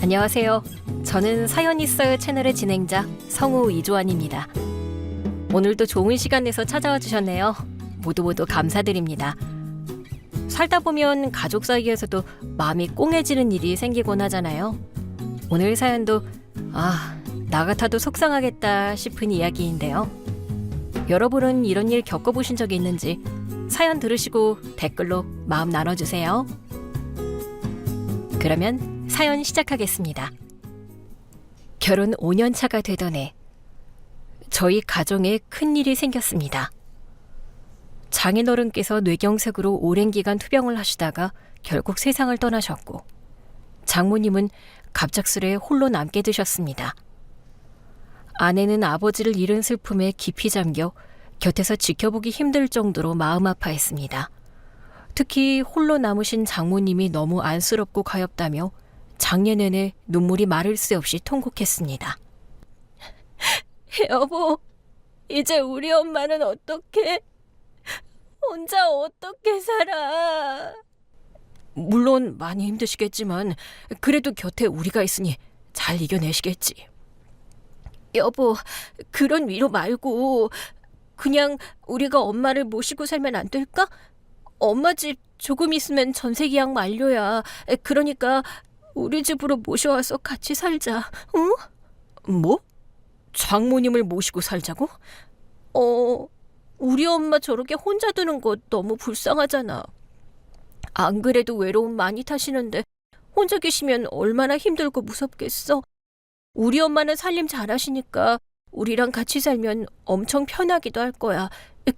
안녕하세요. 저는 사연 있어요 채널의 진행자 성우 이조안입니다. 오늘도 좋은 시간 내서 찾아와 주셨네요. 모두 감사드립니다. 살다 보면 가족 사이에서도 마음이 꽁해지는 일이 생기곤 하잖아요. 오늘 사연도 나 같아도 속상하겠다 싶은 이야기인데요. 여러분은 이런 일 겪어보신 적이 있는지 사연 들으시고 댓글로 마음 나눠주세요. 그러면 사연 시작하겠습니다. 결혼 5년 차가 되던 해, 저희 가정에 큰일이 생겼습니다. 장인어른께서 뇌경색으로 오랜 기간 투병을 하시다가 결국 세상을 떠나셨고, 장모님은 갑작스레 홀로 남게 되셨습니다. 아내는 아버지를 잃은 슬픔에 깊이 잠겨 곁에서 지켜보기 힘들 정도로 마음 아파했습니다. 특히 홀로 남으신 장모님이 너무 안쓰럽고 가엾다며 장례 내내 눈물이 마를 새 없이 통곡했습니다. 여보, 이제 우리 엄마는 어떡해? 혼자 어떻게 살아? 물론 많이 힘드시겠지만 그래도 곁에 우리가 있으니 잘 이겨내시겠지. 여보, 그런 위로 말고 그냥 우리가 엄마를 모시고 살면 안 될까? 엄마 집 조금 있으면 전세 계약 만료야. 그러니까 우리 집으로 모셔와서 같이 살자. 응? 뭐? 장모님을 모시고 살자고? 우리 엄마 저렇게 혼자 두는 거 너무 불쌍하잖아. 안 그래도 외로움 많이 타시는데 혼자 계시면 얼마나 힘들고 무섭겠어. 우리 엄마는 살림 잘하시니까 우리랑 같이 살면 엄청 편하기도 할 거야.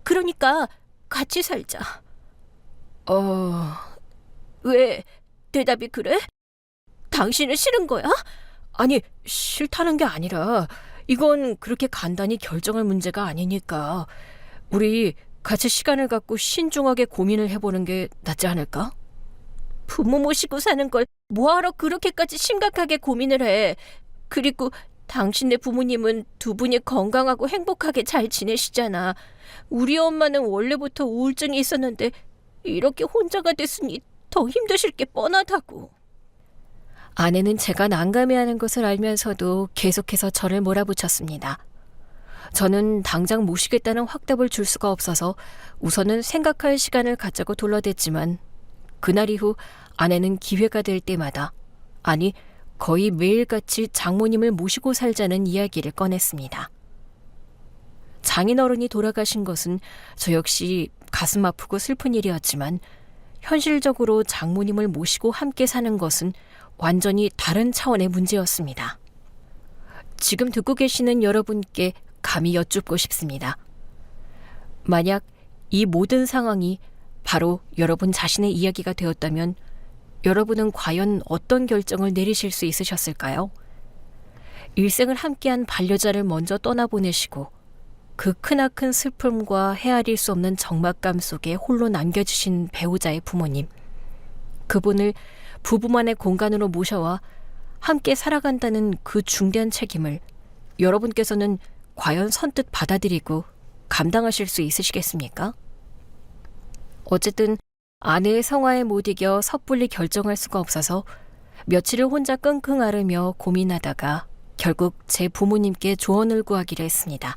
그러니까 같이 살자. 왜 대답이 그래? 당신은 싫은 거야? 아니, 싫다는 게 아니라 이건 그렇게 간단히 결정할 문제가 아니니까 우리 같이 시간을 갖고 신중하게 고민을 해보는 게 낫지 않을까? 부모 모시고 사는 걸 뭐하러 그렇게까지 심각하게 고민을 해. 그리고 당신네 부모님은 두 분이 건강하고 행복하게 잘 지내시잖아. 우리 엄마는 원래부터 우울증이 있었는데 이렇게 혼자가 됐으니 더 힘드실 게 뻔하다고. 아내는 제가 난감해하는 것을 알면서도 계속해서 저를 몰아붙였습니다. 저는 당장 모시겠다는 확답을 줄 수가 없어서 우선은 생각할 시간을 갖자고 둘러댔지만 그날 이후 아내는 기회가 될 때마다, 아니 거의 매일같이 장모님을 모시고 살자는 이야기를 꺼냈습니다. 장인어른이 돌아가신 것은 저 역시 가슴 아프고 슬픈 일이었지만 현실적으로 장모님을 모시고 함께 사는 것은 완전히 다른 차원의 문제였습니다. 지금 듣고 계시는 여러분께 감히 여쭙고 싶습니다. 만약 이 모든 상황이 바로 여러분 자신의 이야기가 되었다면 여러분은 과연 어떤 결정을 내리실 수 있으셨을까요? 일생을 함께한 반려자를 먼저 떠나보내시고 그 크나큰 슬픔과 헤아릴 수 없는 적막감 속에 홀로 남겨주신 배우자의 부모님, 그분을 부부만의 공간으로 모셔와 함께 살아간다는 그 중대한 책임을 여러분께서는 과연 선뜻 받아들이고 감당하실 수 있으시겠습니까? 어쨌든 아내의 성화에 못 이겨 섣불리 결정할 수가 없어서 며칠을 혼자 끙끙 앓으며 고민하다가 결국 제 부모님께 조언을 구하기로 했습니다.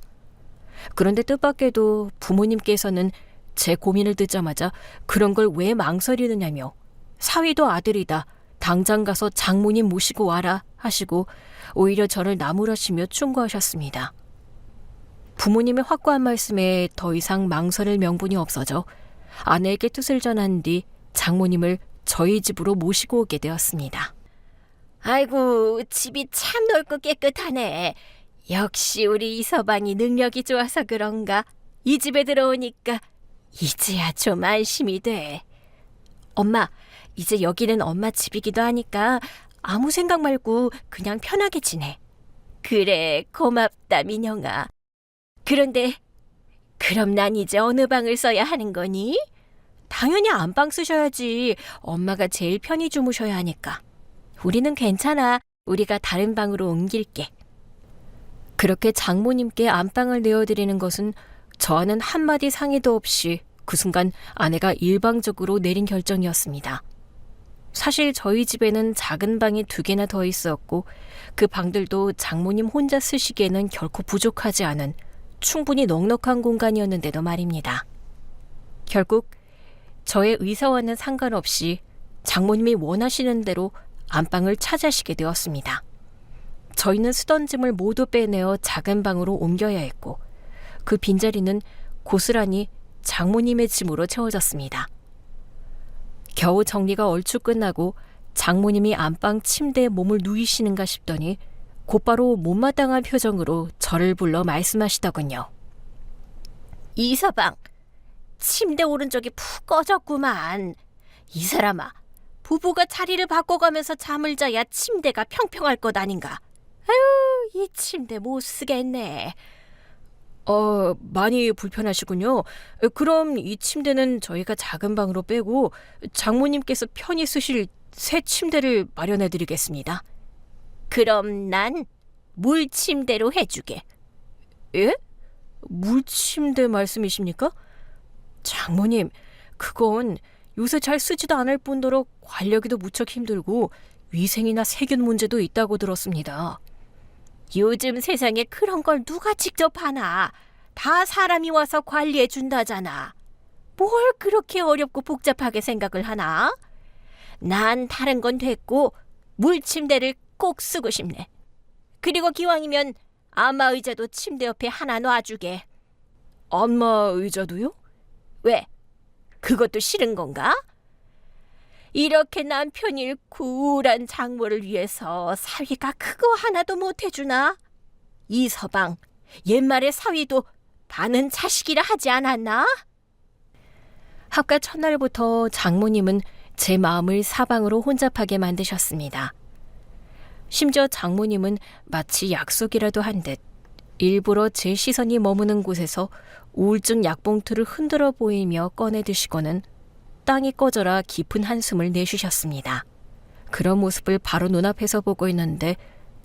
그런데 뜻밖에도 부모님께서는 제 고민을 듣자마자 그런 걸 왜 망설이느냐며 사위도 아들이다, 당장 가서 장모님 모시고 와라 하시고 오히려 저를 나무라시며 충고하셨습니다. 부모님의 확고한 말씀에 더 이상 망설일 명분이 없어져 아내에게 뜻을 전한 뒤 장모님을 저희 집으로 모시고 오게 되었습니다. 아이고, 집이 참 넓고 깨끗하네. 역시 우리 이서방이 능력이 좋아서 그런가. 이 집에 들어오니까 이제야 좀 안심이 돼. 엄마, 이제 여기는 엄마 집이기도 하니까 아무 생각 말고 그냥 편하게 지내. 그래, 고맙다 민영아. 그런데 그럼 난 이제 어느 방을 써야 하는 거니? 당연히 안방 쓰셔야지. 엄마가 제일 편히 주무셔야 하니까. 우리는 괜찮아. 우리가 다른 방으로 옮길게. 그렇게 장모님께 안방을 내어드리는 것은 저와는 한마디 상의도 없이 그 순간 아내가 일방적으로 내린 결정이었습니다. 사실 저희 집에는 작은 방이 2개나 더 있었고 그 방들도 장모님 혼자 쓰시기에는 결코 부족하지 않은 충분히 넉넉한 공간이었는데도 말입니다. 결국 저의 의사와는 상관없이 장모님이 원하시는 대로 안방을 차지하시게 되었습니다. 저희는 쓰던 짐을 모두 빼내어 작은 방으로 옮겨야 했고 그 빈자리는 고스란히 장모님의 짐으로 채워졌습니다. 겨우 정리가 얼추 끝나고 장모님이 안방 침대에 몸을 누이시는가 싶더니 곧바로 못마땅한 표정으로 저를 불러 말씀하시더군요. 이서방, 침대 오른쪽이 푹 꺼졌구만. 이 사람아, 부부가 자리를 바꿔가면서 잠을 자야 침대가 평평할 것 아닌가. 아유, 이 침대 못 쓰겠네. 많이 불편하시군요. 그럼 이 침대는 저희가 작은 방으로 빼고 장모님께서 편히 쓰실 새 침대를 마련해 드리겠습니다. 그럼 난 물침대로 해주게. 예? 물침대 말씀이십니까? 장모님, 그건 요새 잘 쓰지도 않을 뿐더러 관리하기도 무척 힘들고 위생이나 세균 문제도 있다고 들었습니다. 요즘 세상에 그런 걸 누가 직접 하나. 다 사람이 와서 관리해 준다잖아. 뭘 그렇게 어렵고 복잡하게 생각을 하나? 난 다른 건 됐고 물침대를 꼭 쓰고 싶네. 그리고 기왕이면 안마 의자도 침대 옆에 하나 놔주게. 안마 의자도요? 왜? 그것도 싫은 건가? 이렇게 남편 잃고 우울한 장모를 위해서 사위가 그거 하나도 못 해주나? 이서방, 옛말에 사위도 반은 자식이라 하지 않았나? 합가 첫날부터 장모님은 제 마음을 사방으로 혼잡하게 만드셨습니다. 심지어 장모님은 마치 약속이라도 한 듯 일부러 제 시선이 머무는 곳에서 우울증 약봉투를 흔들어 보이며 꺼내 드시고는 땅이 꺼져라 깊은 한숨을 내쉬셨습니다. 그런 모습을 바로 눈앞에서 보고 있는데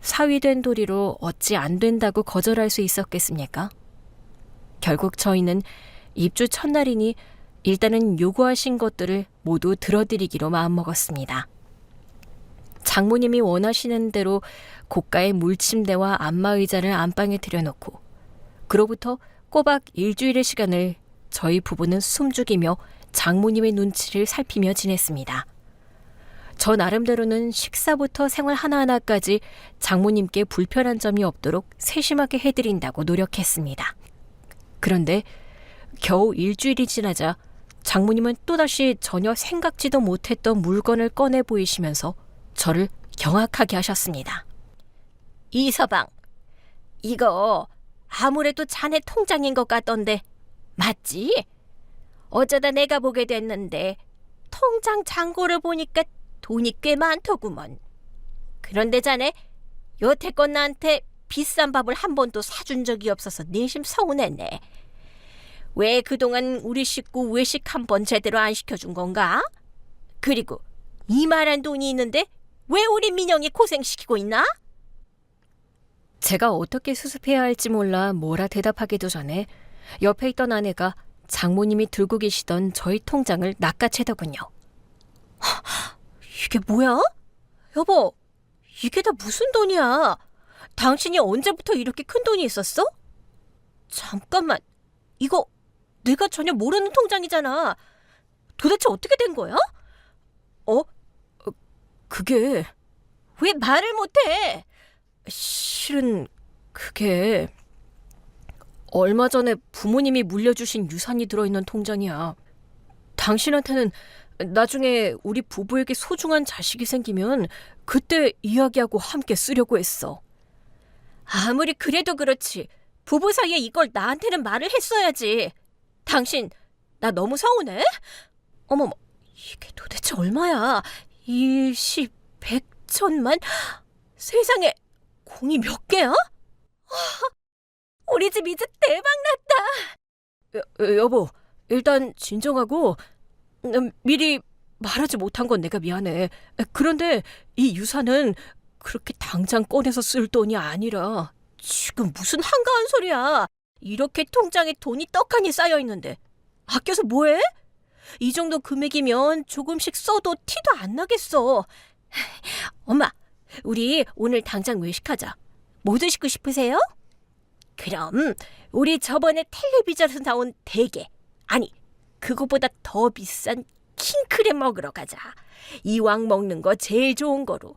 사위된 도리로 어찌 안 된다고 거절할 수 있었겠습니까? 결국 저희는 입주 첫날이니 일단은 요구하신 것들을 모두 들어드리기로 마음먹었습니다. 장모님이 원하시는 대로 고가의 물침대와 안마의자를 안방에 들여놓고 그로부터 꼬박 일주일의 시간을 저희 부부는 숨죽이며 장모님의 눈치를 살피며 지냈습니다. 저 나름대로는 식사부터 생활 하나하나까지 장모님께 불편한 점이 없도록 세심하게 해드린다고 노력했습니다. 그런데 겨우 일주일이 지나자 장모님은 또다시 전혀 생각지도 못했던 물건을 꺼내 보이시면서 저를 경악하게 하셨습니다. 이서방, 이거 아무래도 자네 통장인 것 같던데 맞지? 어쩌다 내가 보게 됐는데 통장 잔고를 보니까 돈이 꽤 많더구먼. 그런데 자네 여태껏 나한테 비싼 밥을 한 번도 사준 적이 없어서 내심 서운했네. 왜 그동안 우리 식구 외식 한 번 제대로 안 시켜준 건가? 그리고 이만한 돈이 있는데 왜 우리 민영이 고생시키고 있나? 제가 어떻게 수습해야 할지 몰라 뭐라 대답하기도 전에 옆에 있던 아내가 장모님이 들고 계시던 저희 통장을 낚아채더군요. 이게 뭐야? 여보, 이게 다 무슨 돈이야? 당신이 언제부터 이렇게 큰 돈이 있었어? 잠깐만, 이거 내가 전혀 모르는 통장이잖아. 도대체 어떻게 된 거야? 그게 왜 말을 못해? 실은 그게 얼마 전에 부모님이 물려주신 유산이 들어있는 통장이야. 당신한테는 나중에 우리 부부에게 소중한 자식이 생기면 그때 이야기하고 함께 쓰려고 했어. 아무리 그래도 그렇지. 부부 사이에 이걸 나한테는 말을 했어야지. 당신, 나 너무 서운해? 어머머, 이게 도대체 얼마야? 1, 10, 100, 1000만? 세상에, 공이 몇 개야? 우리 집 이제 대박 났다. 여보, 일단 진정하고 미리 말하지 못한 건 내가 미안해. 그런데 이 유산은 그렇게 당장 꺼내서 쓸 돈이 아니라 지금 무슨 한가한 소리야. 이렇게 통장에 돈이 떡하니 쌓여있는데 아껴서 뭐해? 이 정도 금액이면 조금씩 써도 티도 안 나겠어. 엄마, 우리 오늘 당장 외식하자. 뭐 드시고 싶으세요? 그럼 우리 저번에 텔레비전에서 나온 대게, 아니 그거보다 더 비싼 킹크랩 먹으러 가자. 이왕 먹는 거 제일 좋은 거로.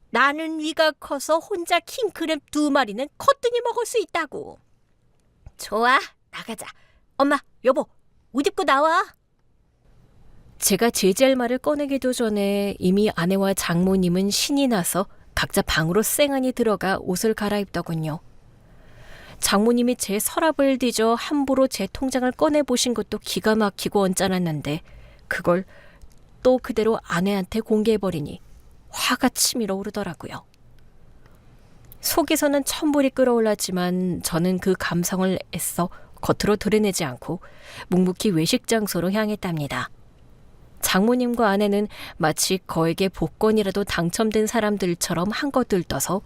나는 위가 커서 혼자 킹크랩 2마리는 거뜬히 먹을 수 있다고. 좋아, 나가자. 엄마, 여보, 옷 입고 나와. 제가 제지할 말을 꺼내기도 전에 이미 아내와 장모님은 신이 나서 각자 방으로 쌩안이 들어가 옷을 갈아입더군요. 장모님이 제 서랍을 뒤져 함부로 제 통장을 꺼내보신 것도 기가 막히고 언짢았는데 그걸 또 그대로 아내한테 공개해버리니 화가 치밀어 오르더라고요. 속에서는 천불이 끓어올랐지만 저는 그 감성을 애써 겉으로 드러내지 않고 묵묵히 외식 장소로 향했답니다. 장모님과 아내는 마치 거액의 복권이라도 당첨된 사람들처럼 한껏 들떠서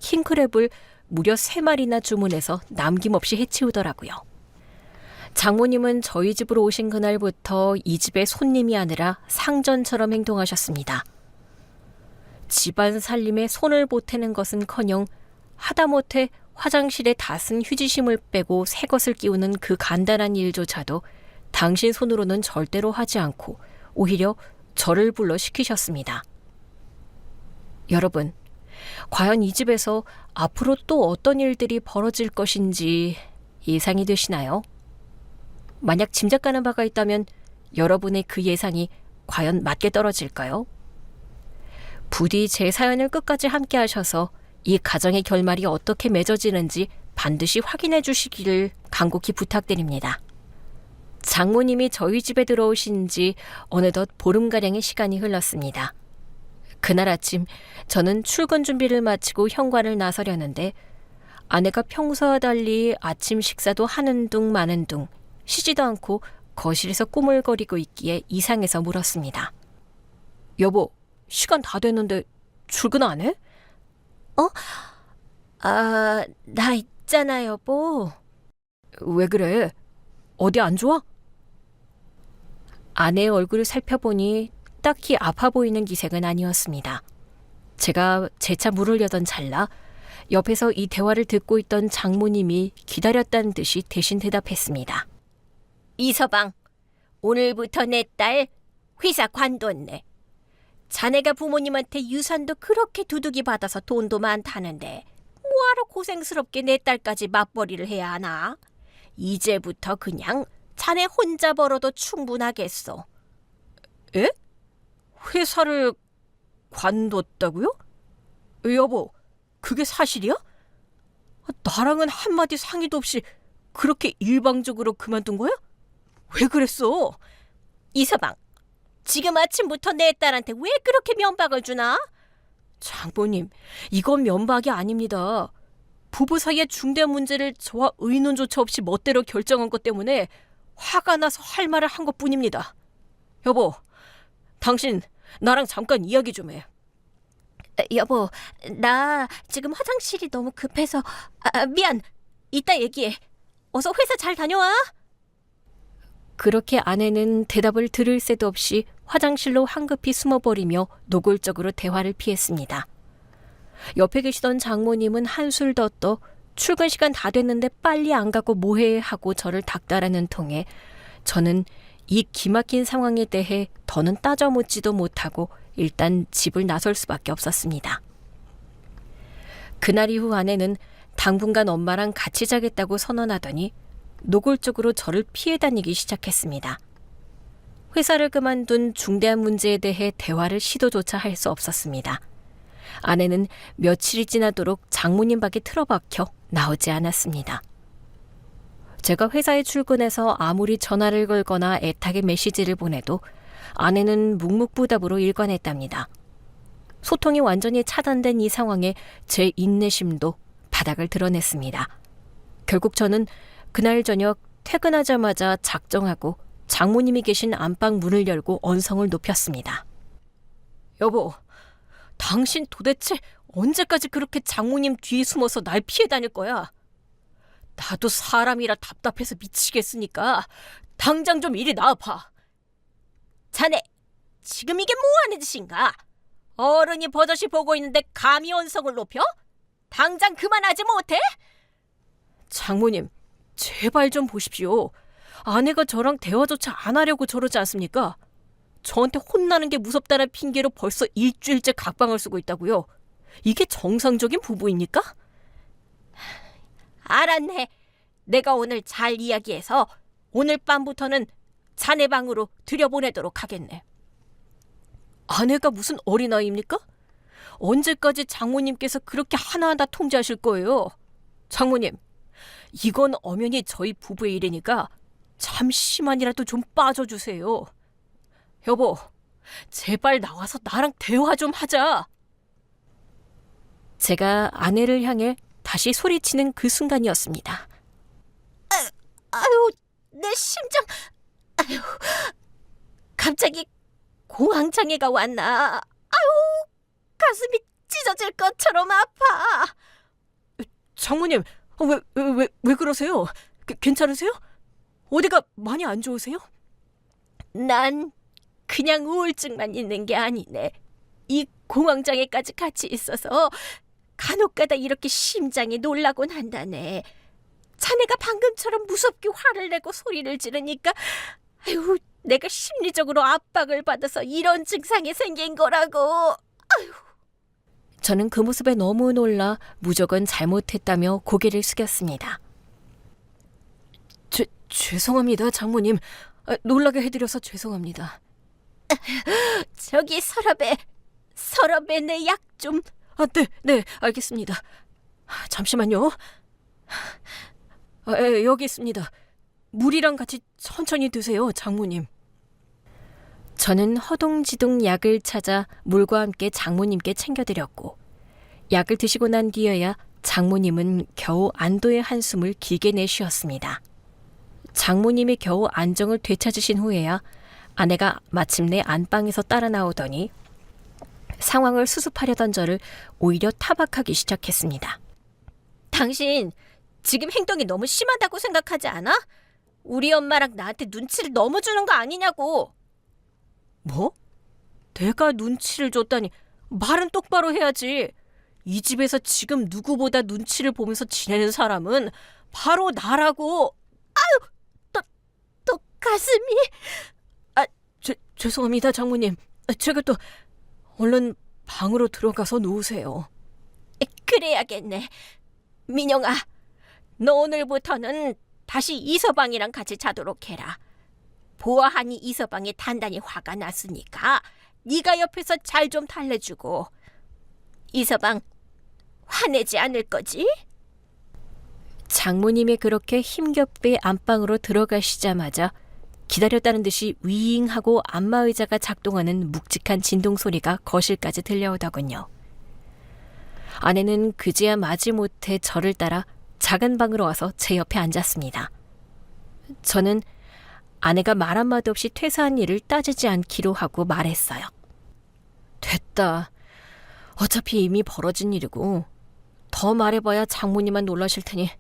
킹크랩을 무려 3마리나 주문해서 남김없이 해치우더라고요. 장모님은 저희 집으로 오신 그날부터 이 집의 손님이 아니라 상전처럼 행동하셨습니다. 집안 살림에 손을 보태는 것은커녕 하다못해 화장실에 다 쓴 휴지심을 빼고 새 것을 끼우는 그 간단한 일조차도 당신 손으로는 절대로 하지 않고 오히려 저를 불러 시키셨습니다. 여러분, 과연 이 집에서 앞으로 또 어떤 일들이 벌어질 것인지 예상이 되시나요? 만약 짐작가는 바가 있다면 여러분의 그 예상이 과연 맞게 떨어질까요? 부디 제 사연을 끝까지 함께 하셔서 이 가정의 결말이 어떻게 맺어지는지 반드시 확인해 주시기를 간곡히 부탁드립니다. 장모님이 저희 집에 들어오신 지 어느덧 보름가량의 시간이 흘렀습니다. 그날 아침 저는 출근 준비를 마치고 현관을 나서려는데 아내가 평소와 달리 아침 식사도 하는 둥 마는 둥 쉬지도 않고 거실에서 꾸물거리고 있기에 이상해서 물었습니다. 여보, 시간 다 됐는데 출근 안 해? 나 있잖아, 여보. 왜 그래? 어디 안 좋아? 아내의 얼굴을 살펴보니 딱히 아파 보이는 기색은 아니었습니다. 제가 재차 물으려던 찰나 옆에서 이 대화를 듣고 있던 장모님이 기다렸다는 듯이 대신 대답했습니다. 이서방, 오늘부터 내 딸 회사 관뒀네. 자네가 부모님한테 유산도 그렇게 두둑이 받아서 돈도 많다는데 뭐하러 고생스럽게 내 딸까지 맞벌이를 해야 하나? 이제부터 그냥 자네 혼자 벌어도 충분하겠어. 에? 회사를 관뒀다고요? 여보, 그게 사실이야? 나랑은 한마디 상의도 없이 그렇게 일방적으로 그만둔 거야? 왜 그랬어? 이서방, 지금 아침부터 내 딸한테 왜 그렇게 면박을 주나? 장모님, 이건 면박이 아닙니다. 부부 사이의 중대한 문제를 저와 의논조차 없이 멋대로 결정한 것 때문에 화가 나서 할 말을 한 것뿐입니다. 여보, 당신 나랑 잠깐 이야기 좀 해. 여보, 나 지금 화장실이 너무 급해서 미안. 이따 얘기해. 어서 회사 잘 다녀와. 그렇게 아내는 대답을 들을 새도 없이 화장실로 황급히 숨어버리며 노골적으로 대화를 피했습니다. 옆에 계시던 장모님은 한술 더 떠 출근 시간 다 됐는데 빨리 안 가고 뭐해 하고 저를 닥달하는 통에 저는 이 기막힌 상황에 대해 더는 따져 묻지도 못하고 일단 집을 나설 수밖에 없었습니다. 그날 이후 아내는 당분간 엄마랑 같이 자겠다고 선언하더니 노골적으로 저를 피해 다니기 시작했습니다. 회사를 그만둔 중대한 문제에 대해 대화를 시도조차 할 수 없었습니다. 아내는 며칠이 지나도록 장모님 밖에 틀어박혀 나오지 않았습니다. 제가 회사에 출근해서 아무리 전화를 걸거나 애타게 메시지를 보내도 아내는 묵묵부답으로 일관했답니다. 소통이 완전히 차단된 이 상황에 제 인내심도 바닥을 드러냈습니다. 결국 저는 그날 저녁 퇴근하자마자 작정하고 장모님이 계신 안방 문을 열고 언성을 높였습니다. 여보, 당신 도대체 언제까지 그렇게 장모님 뒤에 숨어서 날 피해 다닐 거야? 나도 사람이라 답답해서 미치겠으니까 당장 좀 이리 나와봐. 자네, 지금 이게 뭐 하는 짓인가? 어른이 버젓이 보고 있는데 감히 언성을 높여? 당장 그만하지 못해? 장모님, 제발 좀 보십시오. 아내가 저랑 대화조차 안 하려고 저러지 않습니까? 저한테 혼나는 게 무섭다는 핑계로 벌써 일주일째 각방을 쓰고 있다고요. 이게 정상적인 부부입니까? 알았네. 내가 오늘 잘 이야기해서 오늘 밤부터는 자네 방으로 들여보내도록 하겠네. 아내가 무슨 어린아이입니까? 언제까지 장모님께서 그렇게 하나하나 통제하실 거예요? 장모님, 이건 엄연히 저희 부부의 일이니까 잠시만이라도 좀 빠져주세요. 여보, 제발 나와서 나랑 대화 좀 하자. 제가 아내를 향해 다시 소리치는 그 순간이었습니다. 아유, 내 심장. 아유, 갑자기 공황장애가 왔나. 아유, 가슴이 찢어질 것처럼 아파. 장모님, 왜 그러세요? 괜찮으세요? 어디가 많이 안 좋으세요? 난 그냥 우울증만 있는 게 아니네. 이 공황장애까지 같이 있어서 간혹가다 이렇게 심장이 놀라곤 한다네. 자네가 방금처럼 무섭게 화를 내고 소리를 지르니까 아유, 내가 심리적으로 압박을 받아서 이런 증상이 생긴 거라고. 저는 그 모습에 너무 놀라 무조건 잘못했다며 고개를 숙였습니다. 죄송합니다, 장모님. 놀라게 해드려서 죄송합니다. 저기 서랍에 내 약 좀. 네, 알겠습니다. 잠시만요. 여기 있습니다. 물이랑 같이 천천히 드세요, 장모님. 저는 허둥지둥 약을 찾아 물과 함께 장모님께 챙겨드렸고, 약을 드시고 난 뒤에야 장모님은 겨우 안도의 한숨을 길게 내쉬었습니다. 장모님이 겨우 안정을 되찾으신 후에야 아내가 마침내 안방에서 따라 나오더니 상황을 수습하려던 저를 오히려 타박하기 시작했습니다. 당신 지금 행동이 너무 심하다고 생각하지 않아? 우리 엄마랑 나한테 눈치를 너무 주는 거 아니냐고. 뭐? 내가 눈치를 줬다니. 말은 똑바로 해야지. 이 집에서 지금 누구보다 눈치를 보면서 지내는 사람은 바로 나라고. 또 가슴이. 죄송합니다, 장모님. 제가 또 얼른 방으로 들어가서 누우세요. 그래야겠네. 민영아, 너 오늘부터는 다시 이서방이랑 같이 자도록 해라. 보아하니 이서방이 단단히 화가 났으니까 네가 옆에서 잘 좀 달래주고. 이서방 화내지 않을 거지? 장모님이 그렇게 힘겹게 안방으로 들어가시자마자 기다렸다는 듯이 윙하고 안마의자가 작동하는 묵직한 진동 소리가 거실까지 들려오더군요. 아내는 그제야 마지못해 저를 따라 작은 방으로 와서 제 옆에 앉았습니다. 저는 아내가 말 한마디 없이 퇴사한 일을 따지지 않기로 하고 말했어요. 됐다. 어차피 이미 벌어진 일이고 더 말해봐야 장모님만 놀라실 테니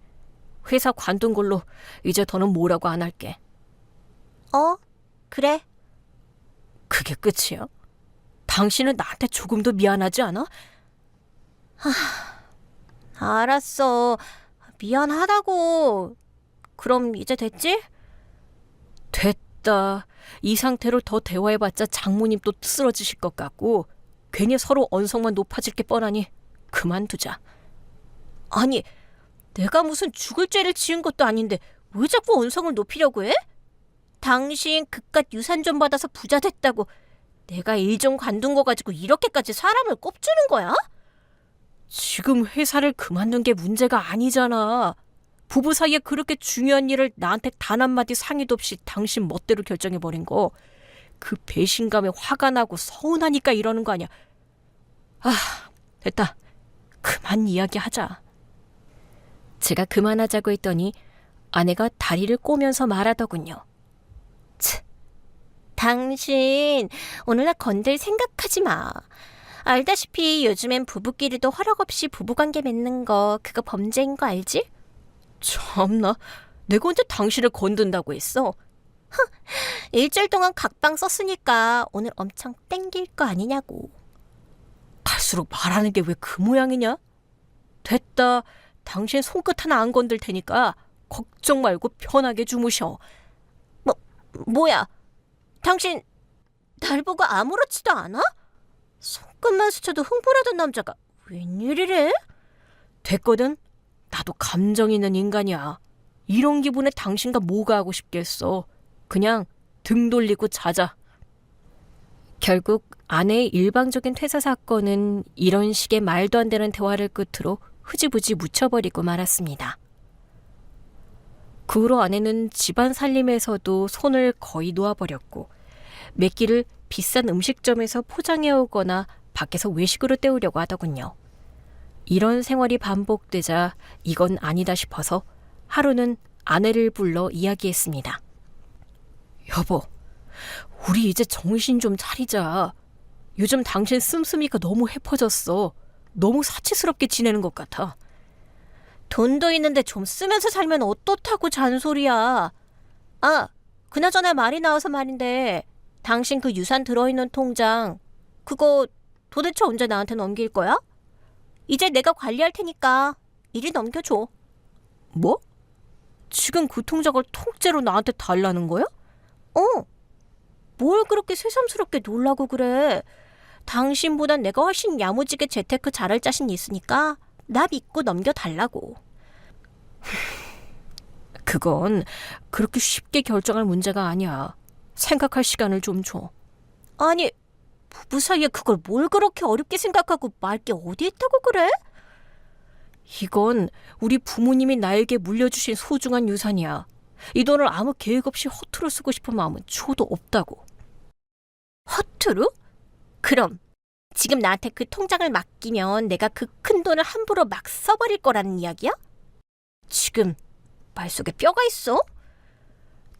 회사 관둔 걸로 이제 더는 뭐라고 안 할게. 그래. 그게 끝이야? 당신은 나한테 조금도 미안하지 않아? 알았어. 미안하다고. 그럼 이제 됐지? 됐다. 이 상태로 더 대화해봤자 장모님 또 쓰러지실 것 같고 괜히 서로 언성만 높아질 게 뻔하니 그만두자. 아니, 내가 무슨 죽을 죄를 지은 것도 아닌데 왜 자꾸 언성을 높이려고 해? 당신 그깟 유산좀 받아서 부자 됐다고 내가 일 좀 관둔 거 가지고 이렇게까지 사람을 꼽주는 거야? 지금 회사를 그만둔 게 문제가 아니잖아. 부부 사이에 그렇게 중요한 일을 나한테 단 한마디 상의도 없이 당신 멋대로 결정해버린 거. 그 배신감에 화가 나고 서운하니까 이러는 거 아니야. 됐다. 그만 이야기하자. 제가 그만하자고 했더니 아내가 다리를 꼬면서 말하더군요. 당신 오늘날 건들 생각하지 마. 알다시피 요즘엔 부부끼리도 허락 없이 부부관계 맺는 거 그거 범죄인 거 알지? 참나, 내가 언제 당신을 건든다고 했어? 일주일 동안 각방 썼으니까 오늘 엄청 땡길 거 아니냐고. 갈수록 말하는 게 왜 그 모양이냐? 됐다. 당신 손끝 하나 안 건들 테니까 걱정 말고 편하게 주무셔. 뭐야? 당신 날 보고 아무렇지도 않아? 손끝만 스쳐도 흥분하던 남자가 웬일이래? 됐거든? 나도 감정 있는 인간이야. 이런 기분에 당신과 뭐가 하고 싶겠어. 그냥 등 돌리고 자자. 결국 아내의 일방적인 퇴사 사건은 이런 식의 말도 안 되는 대화를 끝으로 흐지부지 묻혀버리고 말았습니다. 그 후로 아내는 집안 살림에서도 손을 거의 놓아버렸고 몇 끼를 비싼 음식점에서 포장해 오거나 밖에서 외식으로 때우려고 하더군요. 이런 생활이 반복되자 이건 아니다 싶어서 하루는 아내를 불러 이야기했습니다. 여보, 우리 이제 정신 좀 차리자. 요즘 당신 씀씀이가 너무 해퍼졌어. 너무 사치스럽게 지내는 것 같아. 돈도 있는데 좀 쓰면서 살면 어떻다고 잔소리야. 아, 그나저나 말이 나와서 말인데 당신 그 유산 들어있는 통장 그거 도대체 언제 나한테 넘길 거야? 이제 내가 관리할 테니까 이리 넘겨줘. 뭐? 지금 그 통장을 통째로 나한테 달라는 거야? 뭘 그렇게 새삼스럽게 놀라고 그래. 당신보단 내가 훨씬 야무지게 재테크 잘할 자신 있으니까 나 믿고 넘겨달라고. 그건 그렇게 쉽게 결정할 문제가 아니야. 생각할 시간을 좀 줘. 아니, 부부 사이에 그걸 뭘 그렇게 어렵게 생각하고 말 게 어디 있다고 그래? 이건 우리 부모님이 나에게 물려주신 소중한 유산이야. 이 돈을 아무 계획 없이 허투루 쓰고 싶은 마음은 초도 없다고. 허투루? 그럼 지금 나한테 그 통장을 맡기면 내가 그 큰 돈을 함부로 막 써버릴 거라는 이야기야? 지금 말 속에 뼈가 있어?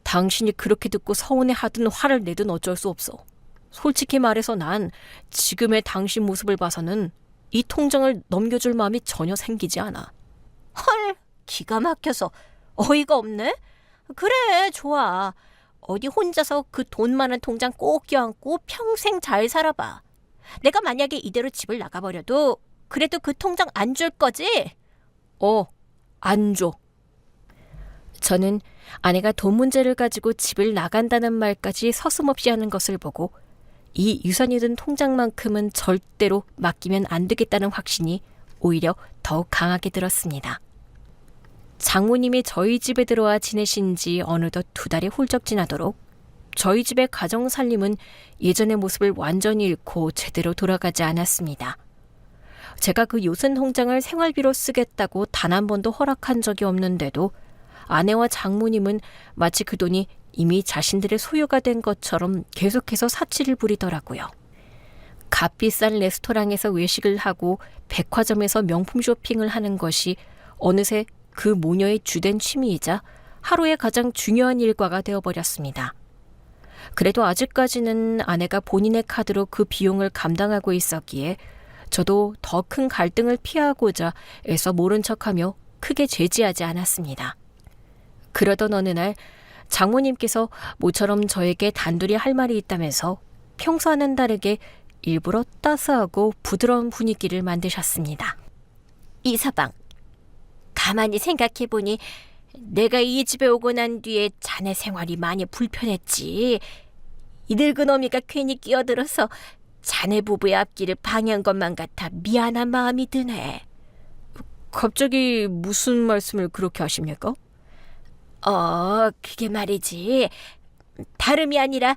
당신이 그렇게 듣고 서운해하든 화를 내든 어쩔 수 없어. 솔직히 말해서 난 지금의 당신 모습을 봐서는 이 통장을 넘겨줄 마음이 전혀 생기지 않아. 헐, 기가 막혀서 어이가 없네? 그래, 좋아. 어디 혼자서 그 돈 많은 통장 꼭 껴안고 평생 잘 살아봐. 내가 만약에 이대로 집을 나가버려도 그래도 그 통장 안 줄 거지? 안 줘. 저는 아내가 돈 문제를 가지고 집을 나간다는 말까지 서슴없이 하는 것을 보고 이 유산이 든 통장만큼은 절대로 맡기면 안 되겠다는 확신이 오히려 더욱 강하게 들었습니다. 장모님이 저희 집에 들어와 지내신 지 어느덧 2달이 훌쩍 지나도록 저희 집의 가정 살림은 예전의 모습을 완전히 잃고 제대로 돌아가지 않았습니다. 제가 그 요슨 통장을 생활비로 쓰겠다고 단 한 번도 허락한 적이 없는데도 아내와 장모님은 마치 그 돈이 이미 자신들의 소유가 된 것처럼 계속해서 사치를 부리더라고요. 값비싼 레스토랑에서 외식을 하고 백화점에서 명품 쇼핑을 하는 것이 어느새 그 모녀의 주된 취미이자 하루의 가장 중요한 일과가 되어버렸습니다. 그래도 아직까지는 아내가 본인의 카드로 그 비용을 감당하고 있었기에 저도 더 큰 갈등을 피하고자 애써 모른 척하며 크게 제지하지 않았습니다. 그러던 어느 날 장모님께서 모처럼 저에게 단둘이 할 말이 있다면서 평소와는 다르게 일부러 따스하고 부드러운 분위기를 만드셨습니다. 이서방, 가만히 생각해보니 내가 이 집에 오고 난 뒤에 자네 생활이 많이 불편했지. 이 늙은 어미가 괜히 끼어들어서 자네 부부의 앞길을 방해한 것만 같아 미안한 마음이 드네. 갑자기 무슨 말씀을 그렇게 하십니까? 그게 말이지. 다름이 아니라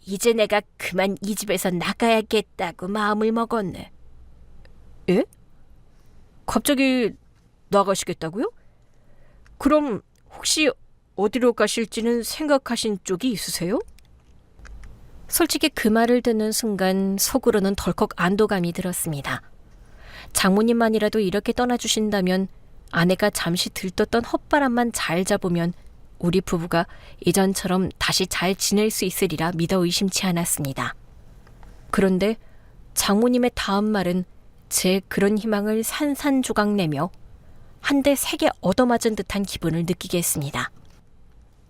이제 내가 그만 이 집에서 나가야겠다고 마음을 먹었네. 예? 갑자기 나가시겠다고요? 그럼 혹시 어디로 가실지는 생각하신 쪽이 있으세요? 솔직히 그 말을 듣는 순간 속으로는 덜컥 안도감이 들었습니다. 장모님만이라도 이렇게 떠나주신다면 아내가 잠시 들떴던 헛바람만 잘 잡으면 우리 부부가 예전처럼 다시 잘 지낼 수 있으리라 믿어 의심치 않았습니다. 그런데 장모님의 다음 말은 제 그런 희망을 산산조각내며 한 대 세게 얻어맞은 듯한 기분을 느끼게 했습니다.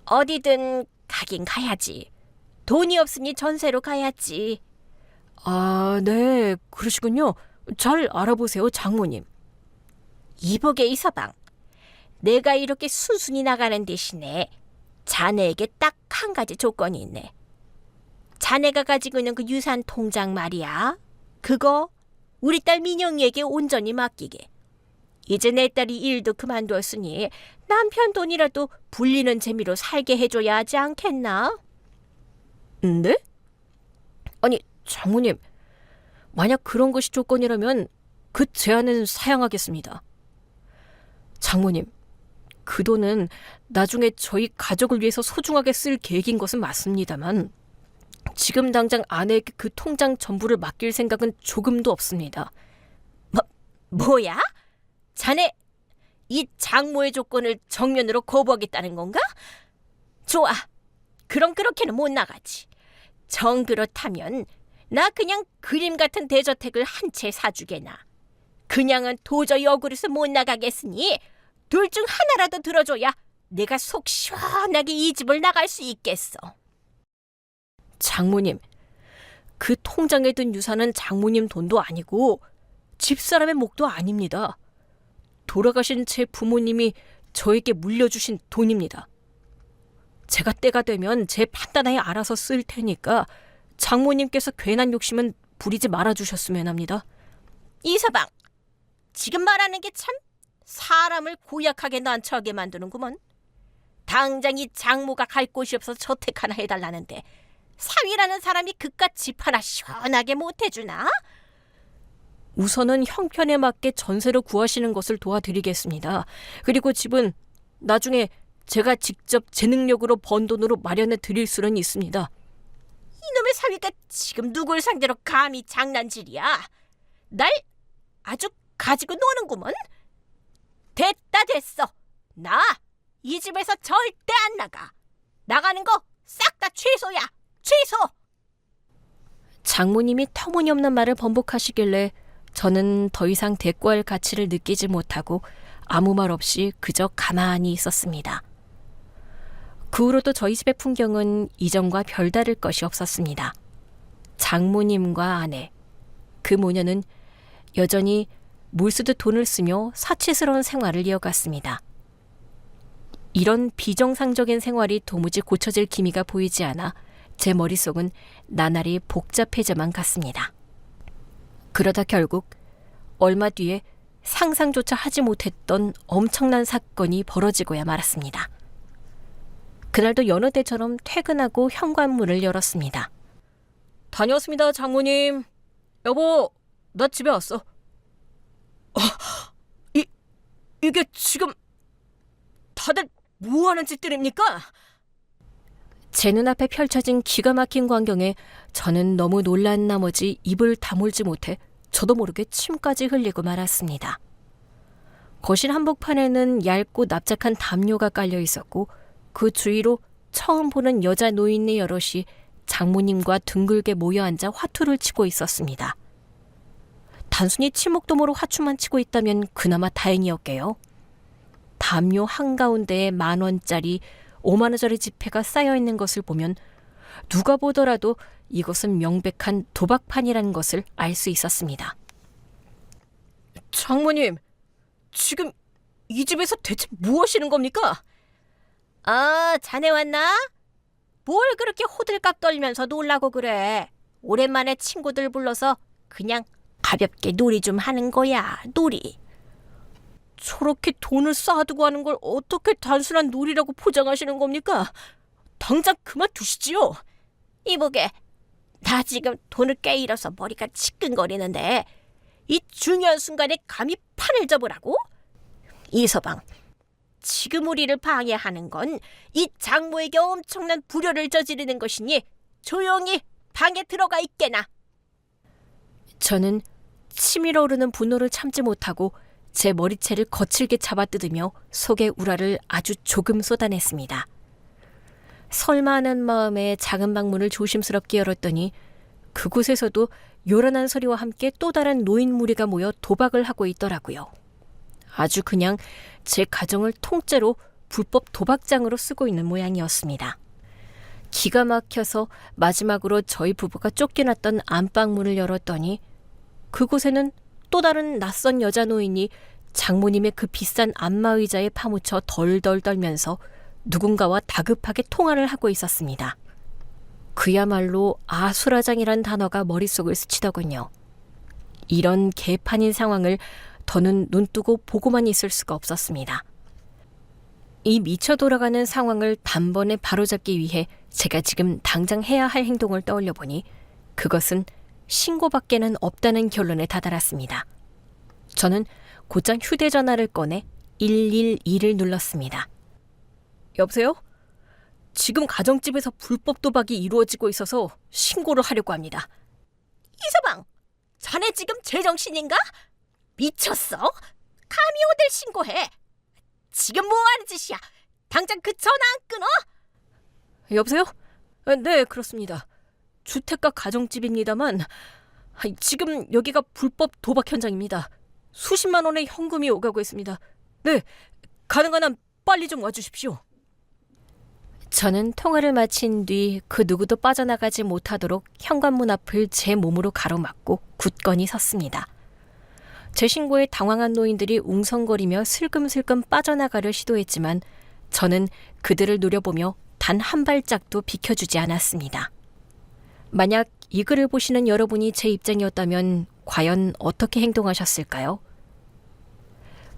어디든 가긴 가야지. 돈이 없으니 전세로 가야지. 아, 네, 그러시군요. 잘 알아보세요, 장모님. 이보게 이서방, 내가 이렇게 순순히 나가는 대신에 자네에게 딱 한 가지 조건이 있네. 자네가 가지고 있는 그 유산 통장 말이야. 그거 우리 딸 민영이에게 온전히 맡기게. 이제 내 딸이 일도 그만두었으니 남편 돈이라도 불리는 재미로 살게 해줘야 하지 않겠나? 네? 아니, 장모님, 만약 그런 것이 조건이라면 그 제안은 사양하겠습니다. 장모님, 그 돈은 나중에 저희 가족을 위해서 소중하게 쓸 계획인 것은 맞습니다만 지금 당장 아내에게 그 통장 전부를 맡길 생각은 조금도 없습니다. 뭐야? 자네 이 장모의 조건을 정면으로 거부하겠다는 건가? 좋아. 그럼 그렇게는 못 나가지. 정 그렇다면 나 그냥 그림 같은 대저택을 한 채 사주게나. 그냥은 도저히 억울해서 못 나가겠으니 둘 중 하나라도 들어줘야 내가 속 시원하게 이 집을 나갈 수 있겠어. 장모님, 그 통장에 든 유산은 장모님 돈도 아니고 집사람의 몫도 아닙니다. 돌아가신 제 부모님이 저에게 물려주신 돈입니다. 제가 때가 되면 제 판단하에 알아서 쓸 테니까 장모님께서 괜한 욕심은 부리지 말아주셨으면 합니다. 이서방, 지금 말하는 게 참 사람을 고약하게 난처하게 만드는구먼. 당장 이 장모가 갈 곳이 없어서 저택 하나 해달라는데 사위라는 사람이 그깟 집 하나 시원하게 못 해주나? 우선은 형편에 맞게 전세로 구하시는 것을 도와드리겠습니다. 그리고 집은 나중에 제가 직접 제 능력으로 번 돈으로 마련해 드릴 수는 있습니다. 이놈의 사위가 지금 누굴 상대로 감히 장난질이야? 날 아주 가지고 노는구먼. 됐어. 나 이 집에서 절대 안 나가. 나가는 거 싹 다 취소야. 취소. 장모님이 터무니없는 말을 번복하시길래 저는 더 이상 대꾸할 가치를 느끼지 못하고 아무 말 없이 그저 가만히 있었습니다. 그 후로도 저희 집의 풍경은 이전과 별다를 것이 없었습니다. 장모님과 아내, 그 모녀는 여전히 물쓰듯 돈을 쓰며 사치스러운 생활을 이어갔습니다. 이런 비정상적인 생활이 도무지 고쳐질 기미가 보이지 않아 제 머릿속은 나날이 복잡해져만 갔습니다. 그러다 결국 얼마 뒤에 상상조차 하지 못했던 엄청난 사건이 벌어지고야 말았습니다. 그날도 여느 때처럼 퇴근하고 현관문을 열었습니다. 다녀왔습니다, 장모님. 여보, 나 집에 왔어. 이게 지금 다들 뭐하는 짓들입니까? 제 눈앞에 펼쳐진 기가 막힌 광경에 저는 너무 놀란 나머지 입을 다물지 못해 저도 모르게 침까지 흘리고 말았습니다. 거실 한복판에는 얇고 납작한 담요가 깔려 있었고 그 주위로 처음 보는 여자 노인네 여럿이 장모님과 둥글게 모여 앉아 화투를 치고 있었습니다. 단순히 치목도모로 화투만 치고 있다면 그나마 다행이었게요. 담요 한가운데에 10,000원짜리 50,000원짜리 지폐가 쌓여있는 것을 보면 누가 보더라도 이것은 명백한 도박판이라는 것을 알 수 있었습니다. 장모님, 지금 이 집에서 대체 뭐 하시는 겁니까? 자네 왔나? 뭘 그렇게 호들갑 떨면서 놀라고 그래. 오랜만에 친구들 불러서 그냥 가볍게 놀이 좀 하는 거야, 놀이. 저렇게 돈을 쌓아두고 하는 걸 어떻게 단순한 놀이라고 포장하시는 겁니까? 당장 그만두시지요. 이보게, 나 지금 돈을 꽤 잃어서 머리가 지끈거리는데 이 중요한 순간에 감히 판을 접으라고? 이서방, 지금 우리를 방해하는 건 이 장모에게 엄청난 불효를 저지르는 것이니 조용히 방에 들어가 있게나. 저는 치밀어 오르는 분노를 참지 못하고 제 머리채를 거칠게 잡아뜯으며 속의 우라를 아주 조금 쏟아냈습니다. 설마 하는 마음에 작은 방문을 조심스럽게 열었더니 그곳에서도 요란한 소리와 함께 또 다른 노인 무리가 모여 도박을 하고 있더라고요. 아주 그냥 제 가정을 통째로 불법 도박장으로 쓰고 있는 모양이었습니다. 기가 막혀서 마지막으로 저희 부부가 쫓겨났던 안방문을 열었더니 그곳에는 또 다른 낯선 여자 노인이 장모님의 그 비싼 안마의자에 파묻혀 덜덜 떨면서 누군가와 다급하게 통화를 하고 있었습니다. 그야말로 아수라장이란 단어가 머릿속을 스치더군요. 이런 개판인 상황을 더는 눈뜨고 보고만 있을 수가 없었습니다. 이 미쳐 돌아가는 상황을 단번에 바로잡기 위해 제가 지금 당장 해야 할 행동을 떠올려 보니 그것은 신고밖에는 없다는 결론에 다다랐습니다. 저는 곧장 휴대전화를 꺼내 112를 눌렀습니다. 여보세요? 지금 가정집에서 불법 도박이 이루어지고 있어서 신고를 하려고 합니다. 이서방, 자네 지금 제정신인가? 미쳤어? 감히 어딜 신고해? 지금 뭐하는 짓이야? 당장 그 전화 안 끊어? 여보세요? 네, 그렇습니다. 주택가 가정집입니다만 지금 여기가 불법 도박 현장입니다. 수십만 원의 현금이 오가고 있습니다. 네, 가능한 한 빨리 좀 와주십시오. 저는 통화를 마친 뒤 그 누구도 빠져나가지 못하도록 현관문 앞을 제 몸으로 가로막고 굳건히 섰습니다. 제 신고에 당황한 노인들이 웅성거리며 슬금슬금 빠져나가려 시도했지만 저는 그들을 노려보며 단 한 발짝도 비켜주지 않았습니다. 만약 이 글을 보시는 여러분이 제 입장이었다면 과연 어떻게 행동하셨을까요?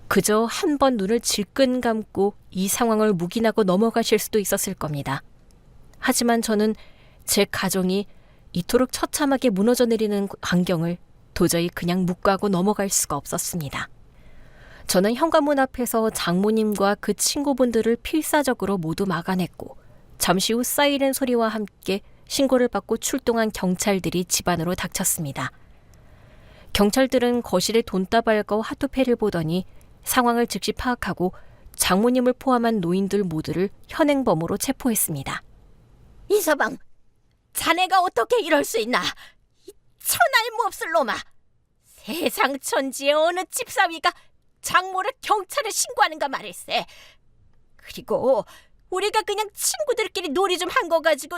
그저 한 번 눈을 질끈 감고 이 상황을 묵인하고 넘어가실 수도 있었을 겁니다. 하지만 저는 제 가정이 이토록 처참하게 무너져 내리는 광경을 도저히 그냥 묵과고 넘어갈 수가 없었습니다. 저는 현관문 앞에서 장모님과 그 친구분들을 필사적으로 모두 막아냈고 잠시 후 사이렌 소리와 함께 신고를 받고 출동한 경찰들이 집 안으로 닥쳤습니다. 경찰들은 거실에 돈다발과 화투패를 보더니 상황을 즉시 파악하고 장모님을 포함한 노인들 모두를 현행범으로 체포했습니다. 이서방, 자네가 어떻게 이럴 수 있나? 이 천할모없을 놈아! 세상 천지의 어느 집사위가 장모를 경찰에 신고하는가 말일세. 그리고 우리가 그냥 친구들끼리 놀이 좀 한 거 가지고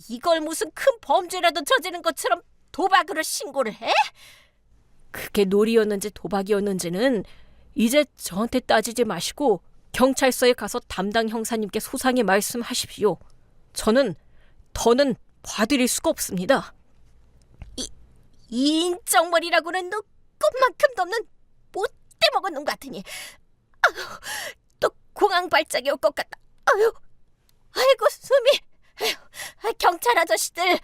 이걸 무슨 큰 범죄라도 저지른 것처럼 도박으로 신고를 해? 그게 놀이였는지 도박이었는지는 이제 저한테 따지지 마시고 경찰서에 가서 담당 형사님께 소상히 말씀하십시오. 저는 더는 봐드릴 수가 없습니다. 이 인정머리라고는 너 꿈만큼도 없는 못돼 먹은 놈 같으니. 아유, 또 공황 발작이 올 것 같다. 아유, 아이고 숨이. 아유, 경찰 아저씨들,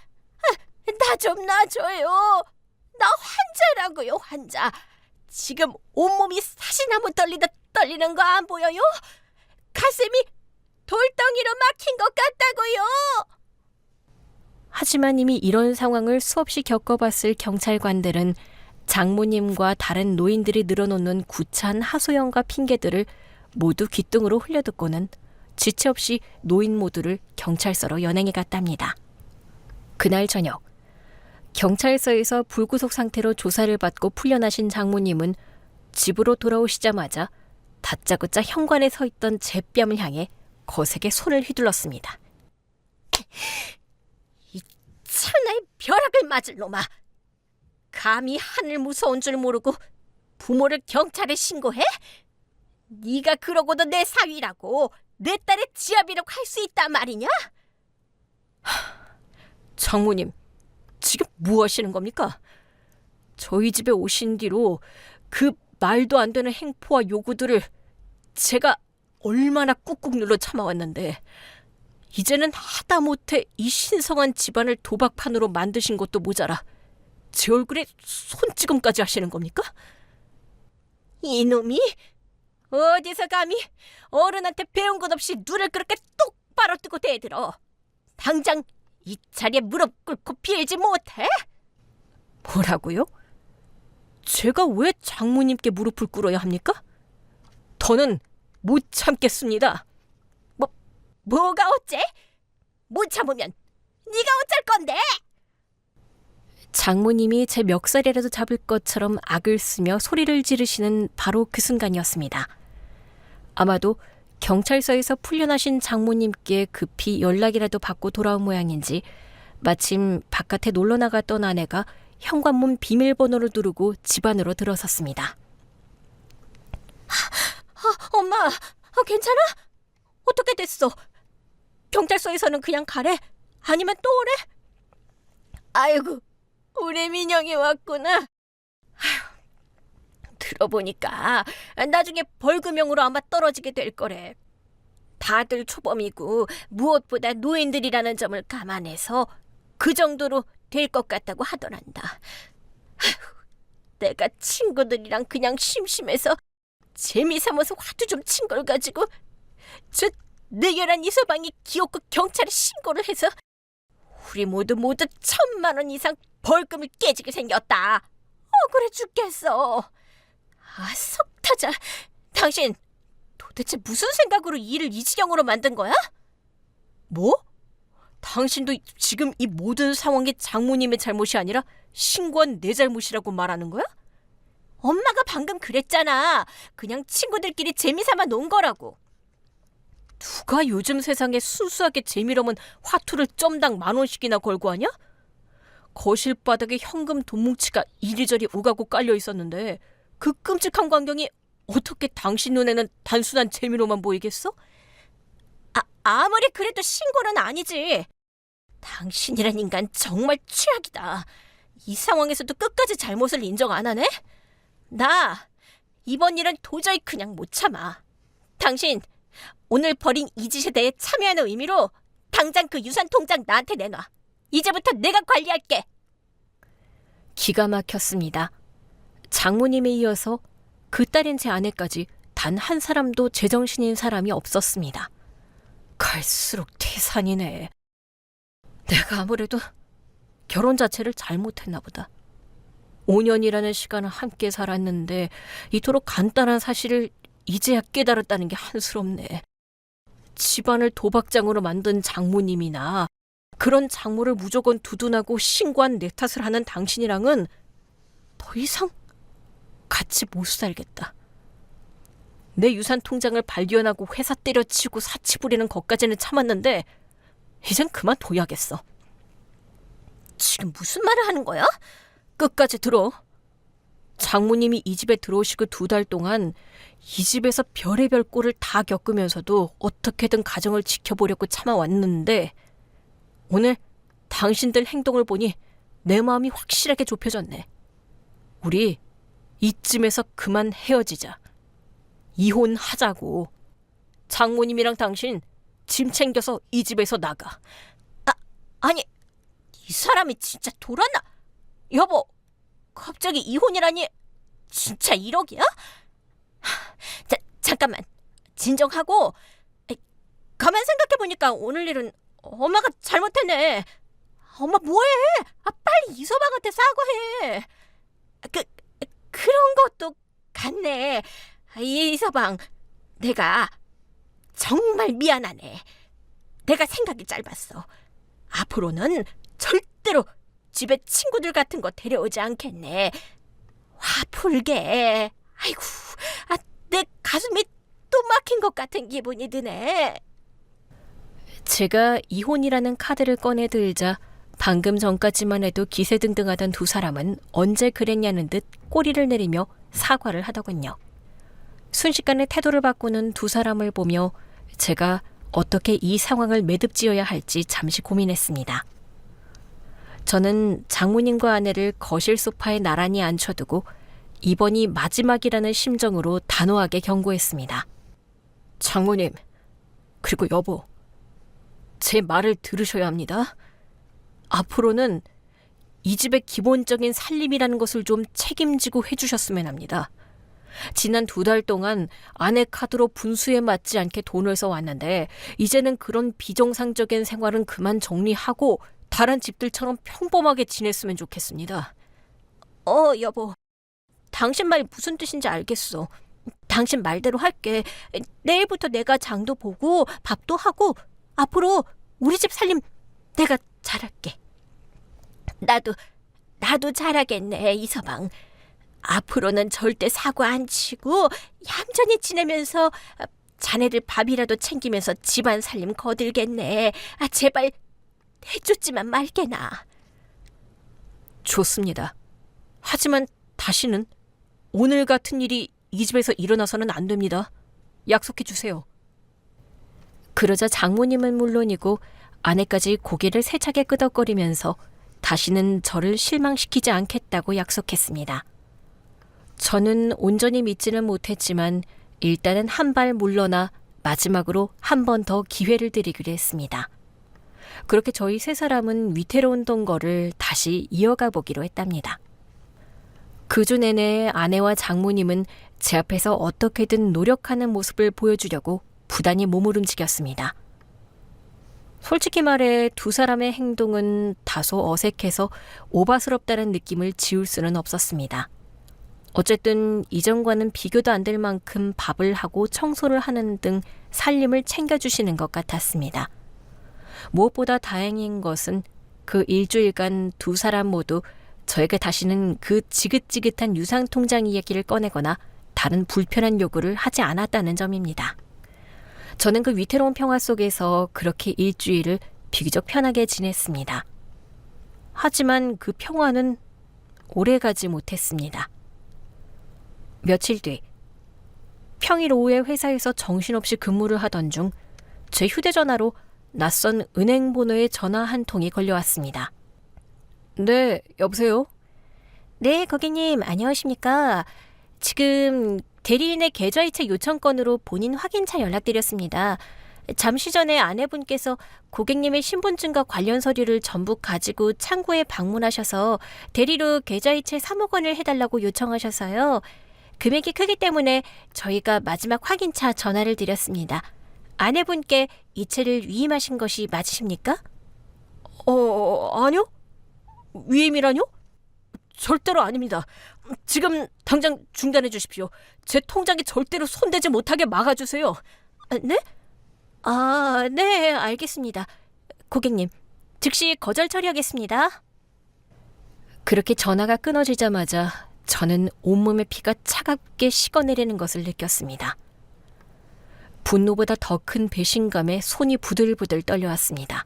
나 좀 놔줘요. 나 환자라고요, 환자. 지금 온몸이 사시나무 떨리듯 떨리는 거 안 보여요? 가슴이 돌덩이로 막힌 것 같다고요. 하지만 이미 이런 상황을 수없이 겪어봤을 경찰관들은 장모님과 다른 노인들이 늘어놓는 구차한 하소연과 핑계들을 모두 귓등으로 흘려듣고는 지체 없이 노인 모두를 경찰서로 연행해 갔답니다. 그날 저녁, 경찰서에서 불구속 상태로 조사를 받고 풀려나신 장모님은 집으로 돌아오시자마자 다짜고짜 현관에 서 있던 제 뺨을 향해 거세게 손을 휘둘렀습니다. 이 천하의 벼락을 맞을 놈아! 감히 하늘 무서운 줄 모르고 부모를 경찰에 신고해? 네가 그러고도 내 사위라고, 내 딸의 지압이라고 할 수 있단 말이냐? 장모님, 지금 뭐 하시는 겁니까? 저희 집에 오신 뒤로 그 말도 안 되는 행포와 요구들을 제가 얼마나 꾹꾹 눌러 참아왔는데 이제는 하다못해 이 신성한 집안을 도박판으로 만드신 것도 모자라 제 얼굴에 손찌검까지 하시는 겁니까? 이놈이? 어디서 감히 어른한테 배운 것 없이 눈을 그렇게 똑바로 뜨고 대들어. 당장 이 자리에 무릎 꿇고 빌지 못해? 뭐라고요? 제가 왜 장모님께 무릎을 꿇어야 합니까? 더는 못 참겠습니다. 뭐가 어째? 못 참으면 네가 어쩔 건데? 장모님이 제 멱살이라도 잡을 것처럼 악을 쓰며 소리를 지르시는 바로 그 순간이었습니다. 아마도 경찰서에서 풀려나신 장모님께 급히 연락이라도 받고 돌아온 모양인지 마침 바깥에 놀러 나갔던 아내가 현관문 비밀번호를 누르고 집 안으로 들어섰습니다. 엄마, 괜찮아? 어떻게 됐어? 경찰서에서는 그냥 가래? 아니면 또 오래? 아이고, 우리 민영이 왔구나. 들어보니까 나중에 벌금형으로 아마 떨어지게 될 거래. 다들 초범이고 무엇보다 노인들이라는 점을 감안해서 그 정도로 될 것 같다고 하더란다. 내가 친구들이랑 그냥 심심해서 재미삼아서 화두 좀 친 걸 가지고 저 내열한 이서방이 기어코 경찰에 신고를 해서 우리 모두 1,000만 원 이상 벌금을 깨지게 생겼다. 억울해 죽겠어. 속 터져. 당신 도대체 무슨 생각으로 일을 이 지경으로 만든 거야? 뭐? 당신도 지금 이 모든 상황이 장모님의 잘못이 아니라 신고한 내 잘못이라고 말하는 거야? 엄마가 방금 그랬잖아. 그냥 친구들끼리 재미삼아 논 거라고. 누가 요즘 세상에 순수하게 재미로만 화투를 점당 10,000원씩이나 걸고 하냐? 거실 바닥에 현금 돈뭉치가 이리저리 오가고 깔려 있었는데 그 끔찍한 광경이 어떻게 당신 눈에는 단순한 재미로만 보이겠어? 아무리 그래도 신고는 아니지. 당신이란 인간 정말 최악이다. 이 상황에서도 끝까지 잘못을 인정 안 하네? 나 이번 일은 도저히 그냥 못 참아. 당신 오늘 벌인 이 짓에 대해 참여하는 의미로 당장 그 유산 통장 나한테 내놔. 이제부터 내가 관리할게. 기가 막혔습니다. 장모님에 이어서 그 딸인 제 아내까지 단 한 사람도 제정신인 사람이 없었습니다. 갈수록 태산이네. 내가 아무래도 결혼 자체를 잘못했나 보다. 5년이라는 시간을 함께 살았는데 이토록 간단한 사실을 이제야 깨달았다는 게 한스럽네. 집안을 도박장으로 만든 장모님이나 그런 장모를 무조건 두둔하고 신고한 내 탓을 하는 당신이랑은 더 이상 같이 못 살겠다. 내 유산 통장을 발견하고 회사 때려치고 사치 부리는 것까지는 참았는데 이젠 그만둬야겠어. 지금 무슨 말을 하는 거야? 끝까지 들어. 장모님이 이 집에 들어오시고 2달 동안 이 집에서 별의별 꼴을 다 겪으면서도 어떻게든 가정을 지켜보려고 참아왔는데 오늘 당신들 행동을 보니 내 마음이 확실하게 좁혀졌네. 우리 이쯤에서 그만 헤어지자. 이혼하자고. 장모님이랑 당신 짐 챙겨서 이 집에서 나가. 아니, 이 사람이 진짜 돌았나? 여보, 갑자기 이혼이라니. 진짜 1억이야? 잠깐만, 진정하고. 가만 생각해보니까 오늘 일은 엄마가 잘못했네. 엄마 뭐해? 빨리 이서방한테 사과해. 그런 것도 같네. 이서방, 내가 정말 미안하네. 내가 생각이 짧았어. 앞으로는 절대로 집에 친구들 같은 거 데려오지 않겠네. 화 풀게. 아이고, 내 가슴이 또 막힌 것 같은 기분이 드네. 제가 이혼이라는 카드를 꺼내 들자 방금 전까지만 해도 기세등등하던 2 사람은 언제 그랬냐는 듯 꼬리를 내리며 사과를 하더군요. 순식간에 태도를 바꾸는 2 사람을 보며 제가 어떻게 이 상황을 매듭지어야 할지 잠시 고민했습니다. 저는 장모님과 아내를 거실 소파에 나란히 앉혀두고 이번이 마지막이라는 심정으로 단호하게 경고했습니다. 장모님, 그리고 여보, 제 말을 들으셔야 합니다. 앞으로는 이 집의 기본적인 살림이라는 것을 좀 책임지고 해주셨으면 합니다. 지난 2달 동안 아내 카드로 분수에 맞지 않게 돈을 써왔는데 이제는 그런 비정상적인 생활은 그만 정리하고 다른 집들처럼 평범하게 지냈으면 좋겠습니다. 여보, 당신 말이 무슨 뜻인지 알겠어. 당신 말대로 할게. 내일부터 내가 장도 보고 밥도 하고 앞으로 우리 집 살림 내가 잘할게. 나도 잘하겠네, 이서방. 앞으로는 절대 사고 안 치고 얌전히 지내면서 자네들 밥이라도 챙기면서 집안 살림 거들겠네. 제발 해줬지만 말게나. 좋습니다. 하지만 다시는 오늘 같은 일이 이 집에서 일어나서는 안 됩니다. 약속해 주세요. 그러자 장모님은 물론이고 아내까지 고개를 세차게 끄덕거리면서 다시는 저를 실망시키지 않겠다고 약속했습니다. 저는 온전히 믿지는 못했지만 일단은 한 발 물러나 마지막으로 한 번 더 기회를 드리기로 했습니다. 그렇게 저희 세 사람은 위태로운 동거를 다시 이어가 보기로 했답니다. 그 주 내내 아내와 장모님은 제 앞에서 어떻게든 노력하는 모습을 보여주려고 부단히 몸을 움직였습니다. 솔직히 말해 두 사람의 행동은 다소 어색해서 오바스럽다는 느낌을 지울 수는 없었습니다. 어쨌든 이전과는 비교도 안 될 만큼 밥을 하고 청소를 하는 등 살림을 챙겨주시는 것 같았습니다. 무엇보다 다행인 것은 그 일주일간 두 사람 모두 저에게 다시는 그 지긋지긋한 유상통장 이야기를 꺼내거나 다른 불편한 요구를 하지 않았다는 점입니다. 저는 그 위태로운 평화 속에서 그렇게 일주일을 비교적 편하게 지냈습니다. 하지만 그 평화는 오래가지 못했습니다. 며칠 뒤, 평일 오후에 회사에서 정신없이 근무를 하던 중 제 휴대전화로 낯선 은행 번호의 전화 한 통이 걸려왔습니다. 네, 여보세요? 네, 고객님 안녕하십니까? 지금 대리인의 계좌이체 요청건으로 본인 확인차 연락드렸습니다. 잠시 전에 아내분께서 고객님의 신분증과 관련 서류를 전부 가지고 창구에 방문하셔서 대리로 계좌이체 3억 원을 해달라고 요청하셔서요. 금액이 크기 때문에 저희가 마지막 확인차 전화를 드렸습니다. 아내분께 이체를 위임하신 것이 맞으십니까? 아니요? 위임이라뇨? 절대로 아닙니다. 지금 당장 중단해 주십시오. 제 통장에 절대로 손대지 못하게 막아주세요. 네? 네, 알겠습니다. 고객님, 즉시 거절 처리하겠습니다. 그렇게 전화가 끊어지자마자 저는 온몸의 피가 차갑게 식어내리는 것을 느꼈습니다. 분노보다 더 큰 배신감에 손이 부들부들 떨려왔습니다.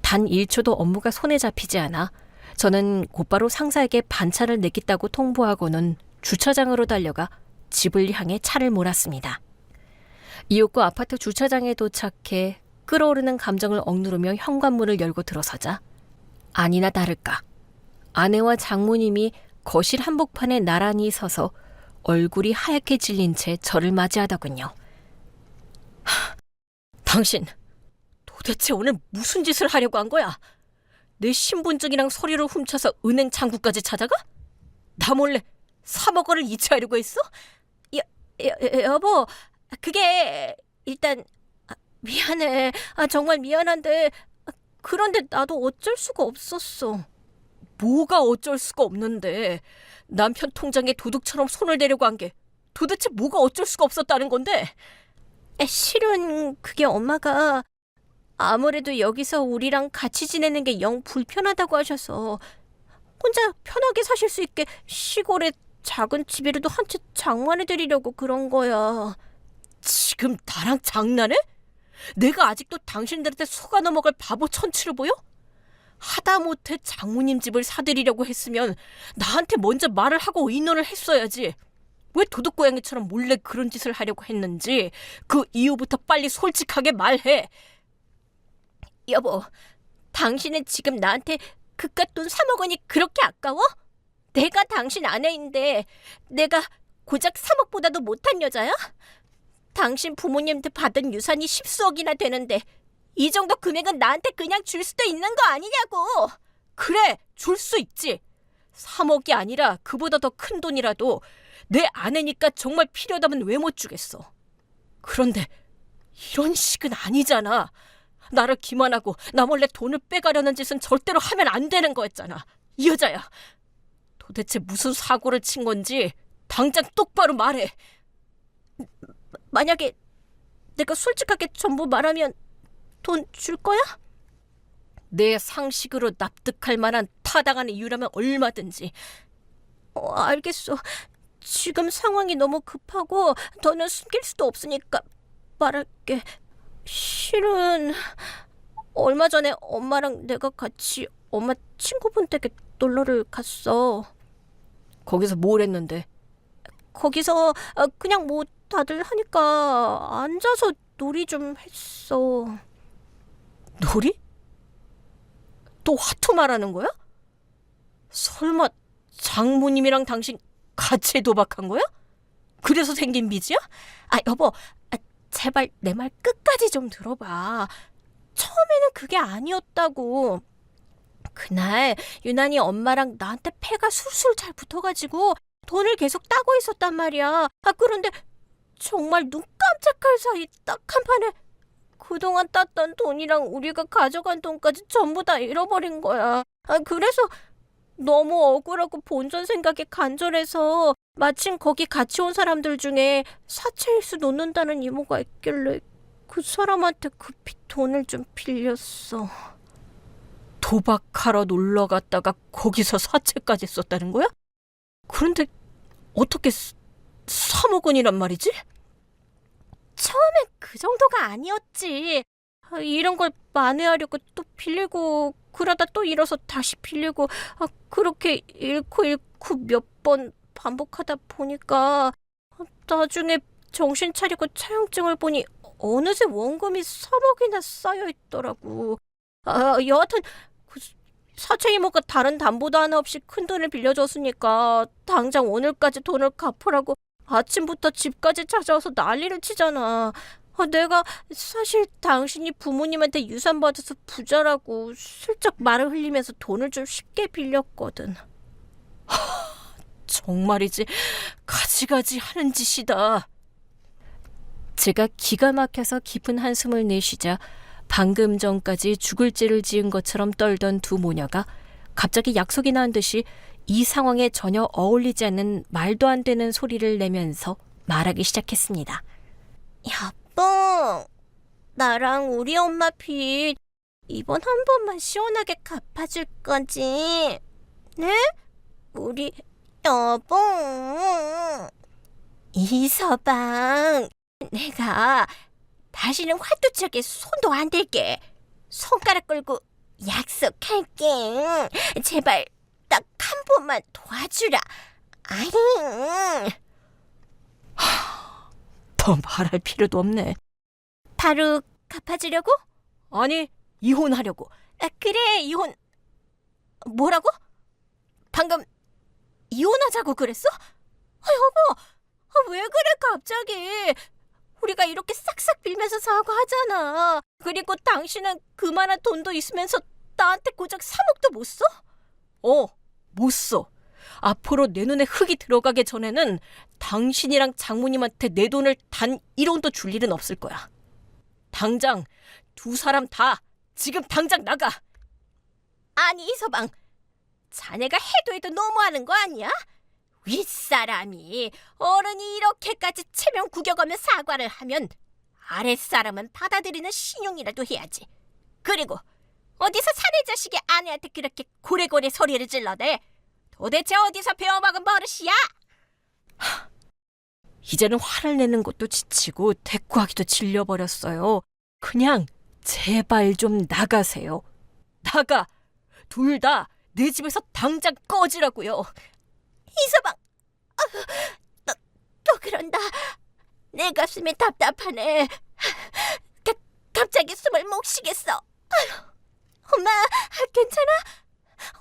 단 1초도 업무가 손에 잡히지 않아 저는 곧바로 상사에게 반차를 내겠다고 통보하고는 주차장으로 달려가 집을 향해 차를 몰았습니다. 이윽고 아파트 주차장에 도착해 끓어오르는 감정을 억누르며 현관문을 열고 들어서자 아니나 다를까 아내와 장모님이 거실 한복판에 나란히 서서 얼굴이 하얗게 질린 채 저를 맞이하더군요. 당신 도대체 오늘 무슨 짓을 하려고 한 거야? 내 신분증이랑 서류를 훔쳐서 은행 창구까지 찾아가? 나 몰래 3억 원을 이체하려고 했어? 여보, 그게 일단 미안해. 정말 미안한데 그런데 나도 어쩔 수가 없었어. 뭐가 어쩔 수가 없는데 남편 통장에 도둑처럼 손을 대려고 한 게 도대체 뭐가 어쩔 수가 없었다는 건데? 실은 그게 엄마가 아무래도 여기서 우리랑 같이 지내는 게 영 불편하다고 하셔서 혼자 편하게 사실 수 있게 시골에 작은 집이라도 한 채 장만해드리려고 그런 거야. 지금 나랑 장난해? 내가 아직도 당신들한테 속아 넘어갈 바보 천치로 보여? 하다못해 장모님 집을 사드리려고 했으면 나한테 먼저 말을 하고 의논을 했어야지. 왜 도둑고양이처럼 몰래 그런 짓을 하려고 했는지 그 이유부터 빨리 솔직하게 말해. 여보, 당신은 지금 나한테 그깟 돈 3억 원이 그렇게 아까워? 내가 당신 아내인데 내가 고작 3억보다도 못한 여자야? 당신 부모님한테 받은 유산이 10수억이나 되는데 이 정도 금액은 나한테 그냥 줄 수도 있는 거 아니냐고. 그래, 줄 수 있지. 3억이 아니라 그보다 더 큰 돈이라도 내 아내니까 정말 필요하다면 왜 못 주겠어. 그런데 이런 식은 아니잖아. 나를 기만하고 나 몰래 돈을 빼가려는 짓은 절대로 하면 안 되는 거였잖아. 이 여자야. 도대체 무슨 사고를 친 건지 당장 똑바로 말해. 만약에 내가 솔직하게 전부 말하면 돈 줄 거야? 내 상식으로 납득할 만한 타당한 이유라면 얼마든지. 알겠어. 지금 상황이 너무 급하고 더는 숨길 수도 없으니까 말할게. 실은 얼마 전에 엄마랑 내가 같이 엄마 친구분 댁에 놀러를 갔어. 거기서 뭘 했는데? 거기서 그냥 뭐 다들 하니까 앉아서 놀이 좀 했어. 놀이? 또 화투 말하는 거야? 설마 장모님이랑 당신 같이 도박한 거야? 그래서 생긴 빚이야? 여보, 제발 내 말 끝까지 좀 들어봐. 처음에는 그게 아니었다고. 그날 유난히 엄마랑 나한테 패가 술술 잘 붙어가지고 돈을 계속 따고 있었단 말이야. 그런데 정말 눈 깜짝할 사이 딱 한 판에 그동안 땄던 돈이랑 우리가 가져간 돈까지 전부 다 잃어버린 거야. 그래서 너무 억울하고 본전 생각에 간절해서 마침 거기 같이 온 사람들 중에 사채일수 놓는다는 이모가 있길래 그 사람한테 급히 돈을 좀 빌렸어. 도박하러 놀러 갔다가 거기서 사채까지 썼다는 거야? 그런데 어떻게 3억 원이란 말이지? 처음엔 그 정도가 아니었지. 이런 걸 만회하려고 또 빌리고 그러다 또 잃어서 다시 빌리고 그렇게 잃고 몇 번 반복하다 보니까 나중에 정신 차리고 차용증을 보니 어느새 원금이 3억이나 쌓여 있더라고. 여하튼 그 사채 이모가 다른 담보도 하나 없이 큰 돈을 빌려줬으니까 당장 오늘까지 돈을 갚으라고 아침부터 집까지 찾아와서 난리를 치잖아. 내가 사실 당신이 부모님한테 유산 받아서 부자라고 슬쩍 말을 흘리면서 돈을 좀 쉽게 빌렸거든. 정말이지 가지가지 하는 짓이다. 제가 기가 막혀서 깊은 한숨을 내쉬자 방금 전까지 죽을 죄를 지은 것처럼 떨던 두 모녀가 갑자기 약속이나 한 듯이 이 상황에 전혀 어울리지 않는 말도 안 되는 소리를 내면서 말하기 시작했습니다. 여보, 나랑 우리 엄마 빚 이번 한 번만 시원하게 갚아줄 거지? 네? 우리 여보. 이서방, 내가 다시는 화투짝에 손도 안 댈게. 손가락 끌고 약속할게. 제발 딱 한 번만 도와주라. 아니. 더 말할 필요도 없네. 바로 갚아주려고? 아니, 이혼하려고. 그래, 이혼. 뭐라고? 방금 이혼하자고 그랬어? 여보, 왜 그래 갑자기? 우리가 이렇게 싹싹 빌면서 사과하잖아. 그리고 당신은 그만한 돈도 있으면서 나한테 고작 3억도 못 써? 못 써. 앞으로 내 눈에 흙이 들어가기 전에는 당신이랑 장모님한테 내 돈을 단 1원도 줄 일은 없을 거야. 당장 두 사람 다 지금 당장 나가. 아니 이서방, 자네가 해도 너무하는 거 아니야? 윗사람이 어른이 이렇게까지 체면 구겨가며 사과를 하면 아랫사람은 받아들이는 신용이라도 해야지. 그리고 어디서 사내 자식이 아내한테 그렇게 고래고래 소리를 질러대? 도대체 어디서 배워먹은 버릇이야? 이제는 화를 내는 것도 지치고 대꾸하기도 질려버렸어요. 그냥 제발 좀 나가세요. 나가. 둘 다 내 집에서 당장 꺼지라고요. 이서방, 또 그런다. 내 가슴이 답답하네. 갑자기 숨을 못 쉬겠어. 엄마, 괜찮아?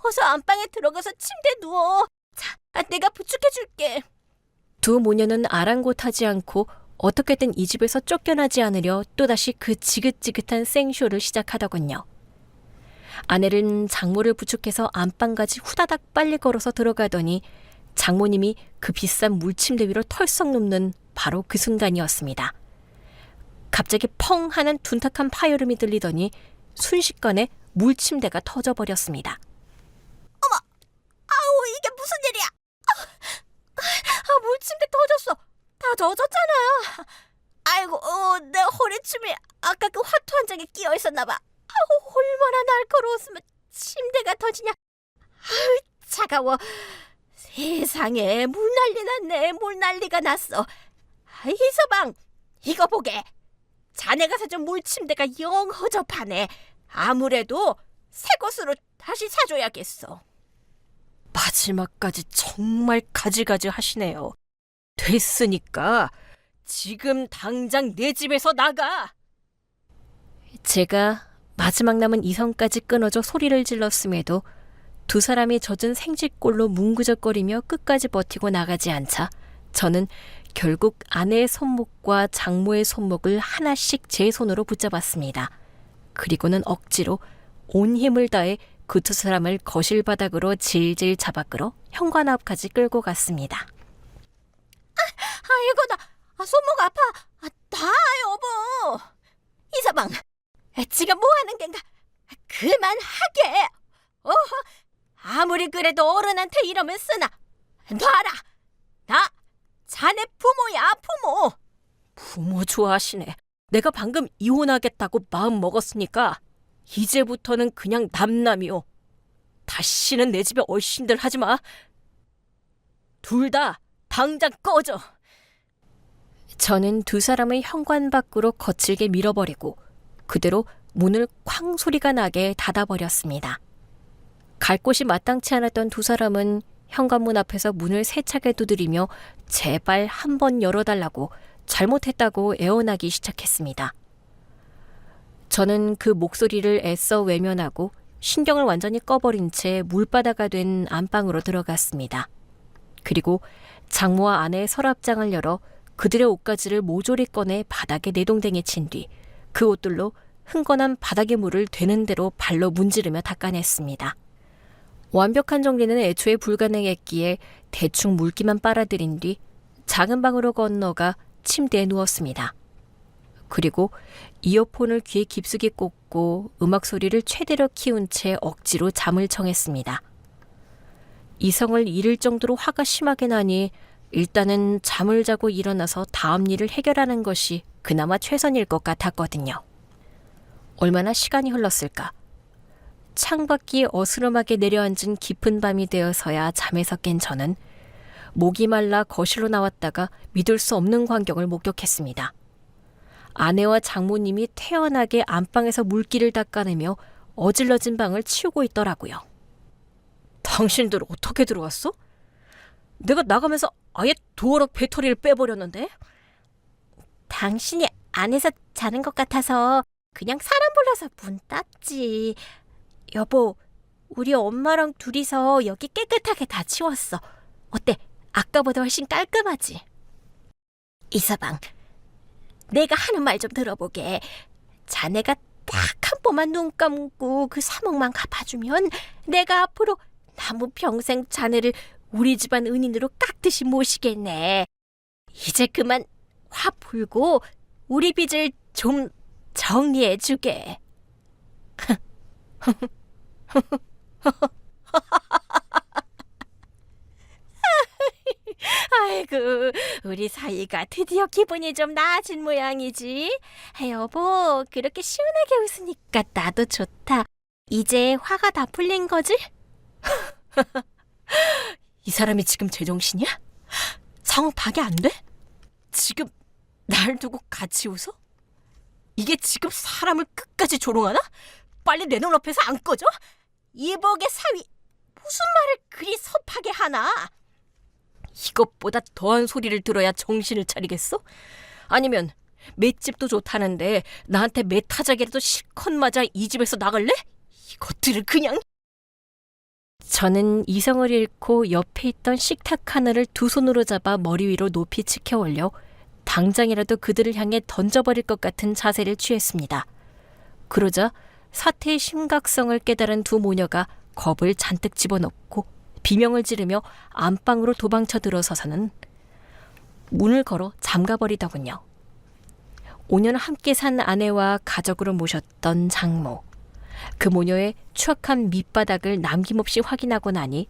어서 안방에 들어가서 침대에 누워. 자, 내가 부축해줄게. 두 모녀는 아랑곳하지 않고 어떻게든 이 집에서 쫓겨나지 않으려 또다시 그 지긋지긋한 생쇼를 시작하더군요. 아내는 장모를 부축해서 안방까지 후다닥 빨리 걸어서 들어가더니 장모님이 그 비싼 물침대 위로 털썩 눕는 바로 그 순간이었습니다. 갑자기 펑 하는 둔탁한 파열음이 들리더니 순식간에 물침대가 터져버렸습니다. 아우, 이게 무슨 일이야? 물침대 터졌어. 다 젖었잖아. 아이고, 내 허리춤이 아까 그 화투 한 장에 끼어 있었나 봐. 아우, 얼마나 날카로웠으면 침대가 터지냐. 아우, 차가워. 세상에 물 난리 났네. 물 난리가 났어. 이서방, 이거 보게. 자네가 사준 물침대가 영 허접하네. 아무래도 새 것으로 다시 사줘야겠어. 마지막까지 정말 가지가지 하시네요. 됐으니까 지금 당장 내 집에서 나가! 제가 마지막 남은 이성까지 끊어줘 소리를 질렀음에도 두 사람이 젖은 생쥐꼴로 뭉구적거리며 끝까지 버티고 나가지 않자 저는 결국 아내의 손목과 장모의 손목을 하나씩 제 손으로 붙잡았습니다. 그리고는 억지로 온 힘을 다해 그 두 사람을 거실 바닥으로 질질 잡아끌어 현관 앞까지 끌고 갔습니다. 아이고, 나 손목 아파. 나 여보. 이서방, 지금 뭐 하는 겐가? 그만하게. 아무리 그래도 어른한테 이러면 쓰나. 놔라. 나 자네 부모야, 부모. 부모 좋아하시네. 내가 방금 이혼하겠다고 마음 먹었으니까 이제부터는 그냥 남남이요. 다시는 내 집에 얼씬들 하지 마. 둘 다 당장 꺼져. 저는 두 사람을 현관 밖으로 거칠게 밀어버리고 그대로 문을 쾅 소리가 나게 닫아버렸습니다. 갈 곳이 마땅치 않았던 두 사람은 현관문 앞에서 문을 세차게 두드리며 제발 한 번 열어달라고 잘못했다고 애원하기 시작했습니다. 저는 그 목소리를 애써 외면하고 신경을 완전히 꺼버린 채 물바다가 된 안방으로 들어갔습니다. 그리고 장모와 아내의 서랍장을 열어 그들의 옷가지를 모조리 꺼내 바닥에 내동댕이 친 뒤 그 옷들로 흥건한 바닥의 물을 되는 대로 발로 문지르며 닦아냈습니다. 완벽한 정리는 애초에 불가능했기에 대충 물기만 빨아들인 뒤 작은 방으로 건너가 침대에 누웠습니다. 그리고 이어폰을 귀에 깊숙이 꽂고 음악 소리를 최대로 키운 채 억지로 잠을 청했습니다. 이성을 잃을 정도로 화가 심하게 나니 일단은 잠을 자고 일어나서 다음 일을 해결하는 것이 그나마 최선일 것 같았거든요. 얼마나 시간이 흘렀을까? 창밖이 어스름하게 내려앉은 깊은 밤이 되어서야 잠에서 깬 저는 목이 말라 거실로 나왔다가 믿을 수 없는 광경을 목격했습니다. 아내와 장모님이 태연하게 안방에서 물기를 닦아내며 어질러진 방을 치우고 있더라고요. 당신들 어떻게 들어왔어? 내가 나가면서 아예 도어락 배터리를 빼버렸는데? 당신이 안에서 자는 것 같아서 그냥 사람 불러서 문 땄지. 여보, 우리 엄마랑 둘이서 여기 깨끗하게 다 치웠어. 어때? 아까보다 훨씬 깔끔하지? 이서방, 내가 하는 말 좀 들어보게. 자네가 딱 한 번만 눈 감고 그 3억만 갚아주면 내가 앞으로 나무 평생 자네를 우리 집안 은인으로 깍듯이 모시겠네. 이제 그만 화 풀고 우리 빚을 좀 정리해주게. 아이고, 우리 사이가 드디어 기분이 좀 나아진 모양이지. 여보, 그렇게 시원하게 웃으니까 나도 좋다. 이제 화가 다 풀린 거지? 이 사람이 지금 제정신이야? 상황 파악이 안 돼? 지금 날 두고 같이 웃어? 이게 지금 사람을 끝까지 조롱하나? 빨리 내 눈앞에서 안 꺼져? 이복의 사위, 무슨 말을 그리 섭하게 하나? 이것보다 더한 소리를 들어야 정신을 차리겠어? 아니면 맷집도 좋다는데 나한테 맷타작이라도 실컷 맞아 이 집에서 나갈래? 이것들을 그냥... 저는 이성을 잃고 옆에 있던 식탁 하나를 두 손으로 잡아 머리 위로 높이 치켜 올려 당장이라도 그들을 향해 던져버릴 것 같은 자세를 취했습니다. 그러자 사태의 심각성을 깨달은 두 모녀가 겁을 잔뜩 집어넣고 비명을 지르며 안방으로 도망쳐 들어서서는 문을 걸어 잠가버리더군요. 5년 함께 산 아내와 가족으로 모셨던 장모. 그 모녀의 추악한 밑바닥을 남김없이 확인하고 나니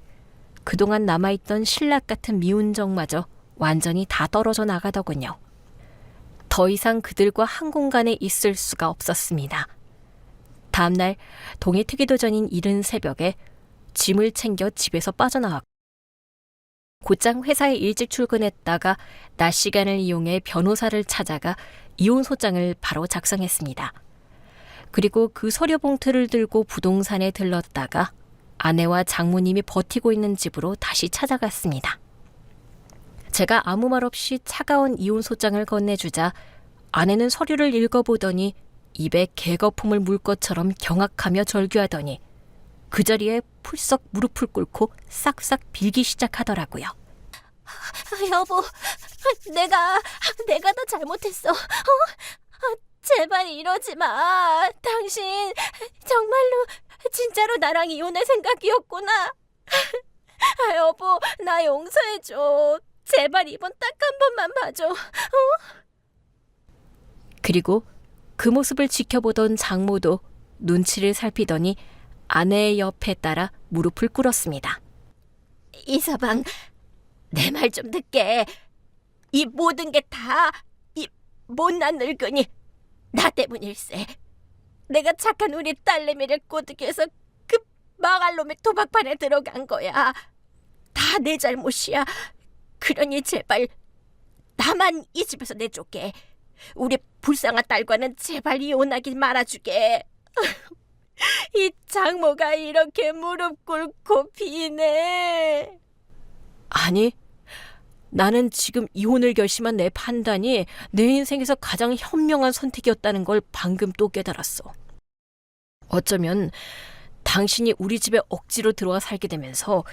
그동안 남아있던 신락 같은 미운정마저 완전히 다 떨어져 나가더군요. 더 이상 그들과 한 공간에 있을 수가 없었습니다. 다음날 동해 트기도 전인 이른 새벽에 짐을 챙겨 집에서 빠져나왔고 곧장 회사에 일찍 출근했다가 낮 시간을 이용해 변호사를 찾아가 이혼 소장을 바로 작성했습니다. 그리고 그 서류 봉투를 들고 부동산에 들렀다가 아내와 장모님이 버티고 있는 집으로 다시 찾아갔습니다. 제가 아무 말 없이 차가운 이혼 소장을 건네주자 아내는 서류를 읽어보더니 입에 개거품을 물 것처럼 경악하며 절규하더니 그 자리에 풀썩 무릎을 꿇고 싹싹 빌기 시작하더라고요. 여보, 내가 더 잘못했어. 제발 이러지 마. 당신 정말로 진짜로 나랑 이혼할 생각이었구나. 여보, 나 용서해줘. 제발 이번 딱 한 번만 봐줘. 그리고 그 모습을 지켜보던 장모도 눈치를 살피더니 아내의 옆에 따라 무릎을 꿇었습니다. 이서방, 내 말 좀 듣게. 이 모든 게 다 이 못난 늙은이 나 때문일세. 내가 착한 우리 딸내미를 꼬드겨서 그 망할 놈의 도박판에 들어간 거야. 다 내 잘못이야. 그러니 제발 나만 이 집에서 내쫓게. 우리 불쌍한 딸과는 제발 이혼하기 말아주게. 이 장모가 이렇게 무릎 꿇고 비네. 아니, 나는 지금 이혼을 결심한 내 판단이 내 인생에서 가장 현명한 선택이었다는 걸 방금 또 깨달았어. 어쩌면 당신이 우리 집에 억지로 들어와 살게 되면서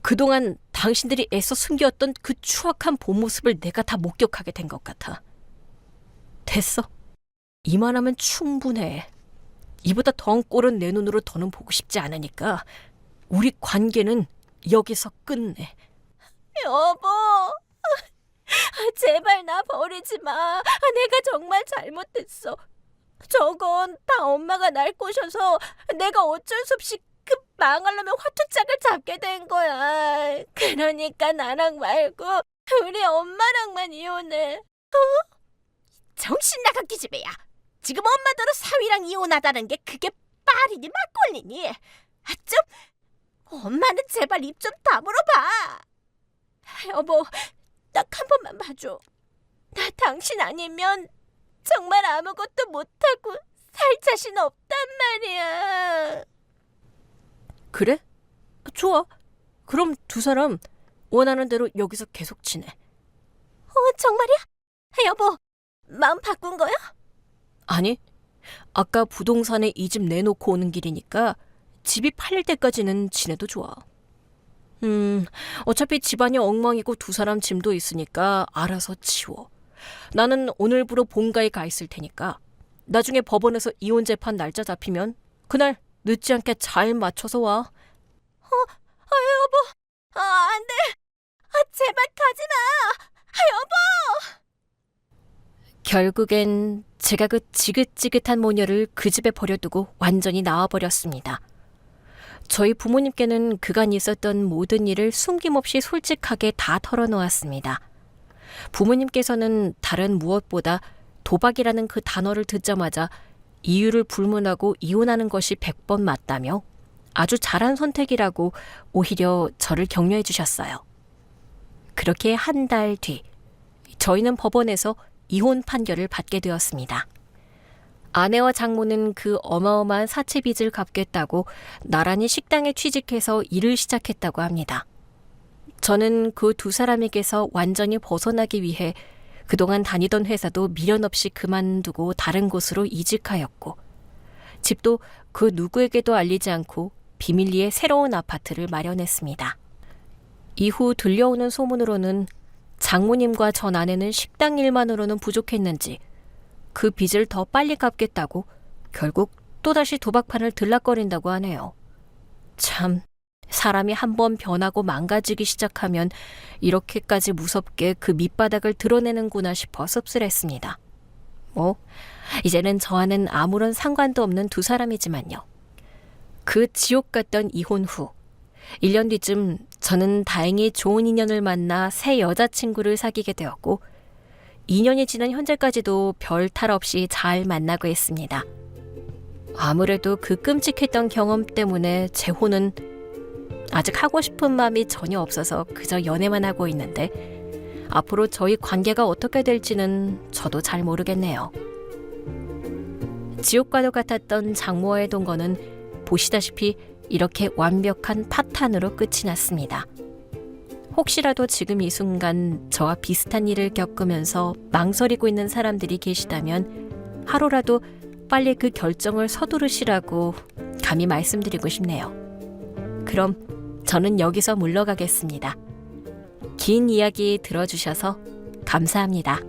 그동안 당신들이 애써 숨겼던 그 추악한 본 모습을 내가 다 목격하게 된 것 같아. 됐어. 이만하면 충분해. 이보다 더한 꼴은 내 눈으로 더는 보고 싶지 않으니까 우리 관계는 여기서 끝내. 여보, 제발 나 버리지 마. 내가 정말 잘못했어. 저건 다 엄마가 날 꼬셔서 내가 어쩔 수 없이 그 망할 놈의 화투짝을 잡게 된 거야. 그러니까 나랑 말고 우리 엄마랑만 이혼해. 정신 나간 기집애야. 지금 엄마더러 사위랑 이혼하다는 게 그게 말이니 막걸리니. 좀 엄마는 제발 입 좀 다물어 봐. 여보, 딱 한 번만 봐줘. 나 당신 아니면 정말 아무것도 못하고 살 자신 없단 말이야. 그래? 좋아. 그럼 두 사람 원하는 대로 여기서 계속 지내. 정말이야? 여보, 마음 바꾼 거야? 아니, 아까 부동산에 이 집 내놓고 오는 길이니까 집이 팔릴 때까지는 지내도 좋아. 어차피 집안이 엉망이고 두 사람 짐도 있으니까 알아서 치워. 나는 오늘부로 본가에 가 있을 테니까 나중에 법원에서 이혼 재판 날짜 잡히면 그날 늦지 않게 잘 맞춰서 와. 여보, 안 돼. 제발 가지 마. 여보. 결국엔 제가 그 지긋지긋한 모녀를 그 집에 버려두고 완전히 나와버렸습니다. 저희 부모님께는 그간 있었던 모든 일을 숨김없이 솔직하게 다 털어놓았습니다. 부모님께서는 다른 무엇보다 도박이라는 그 단어를 듣자마자 이유를 불문하고 이혼하는 것이 100번 맞다며 아주 잘한 선택이라고 오히려 저를 격려해 주셨어요. 그렇게 한 달 뒤, 저희는 법원에서 이혼 판결을 받게 되었습니다. 아내와 장모는 그 어마어마한 사채 빚을 갚겠다고 나란히 식당에 취직해서 일을 시작했다고 합니다. 저는 그 두 사람에게서 완전히 벗어나기 위해 그동안 다니던 회사도 미련 없이 그만두고 다른 곳으로 이직하였고, 집도 그 누구에게도 알리지 않고 비밀리에 새로운 아파트를 마련했습니다. 이후 들려오는 소문으로는 장모님과 전 아내는 식당 일만으로는 부족했는지 그 빚을 더 빨리 갚겠다고 결국 또다시 도박판을 들락거린다고 하네요. 참, 사람이 한번 변하고 망가지기 시작하면 이렇게까지 무섭게 그 밑바닥을 드러내는구나 싶어 씁쓸했습니다. 이제는 저와는 아무런 상관도 없는 두 사람이지만요. 그 지옥 같던 이혼 후 1년 뒤쯤 저는 다행히 좋은 인연을 만나 새 여자친구를 사귀게 되었고 2년이 지난 현재까지도 별 탈 없이 잘 만나고 있습니다. 아무래도 그 끔찍했던 경험 때문에 제 혼은 아직 하고 싶은 마음이 전혀 없어서 그저 연애만 하고 있는데 앞으로 저희 관계가 어떻게 될지는 저도 잘 모르겠네요. 지옥과도 같았던 장모와의 동거는 보시다시피 이렇게 완벽한 파탄으로 끝이 났습니다. 혹시라도 지금 이 순간 저와 비슷한 일을 겪으면서 망설이고 있는 사람들이 계시다면 하루라도 빨리 그 결정을 서두르시라고 감히 말씀드리고 싶네요. 그럼 저는 여기서 물러가겠습니다. 긴 이야기 들어주셔서 감사합니다.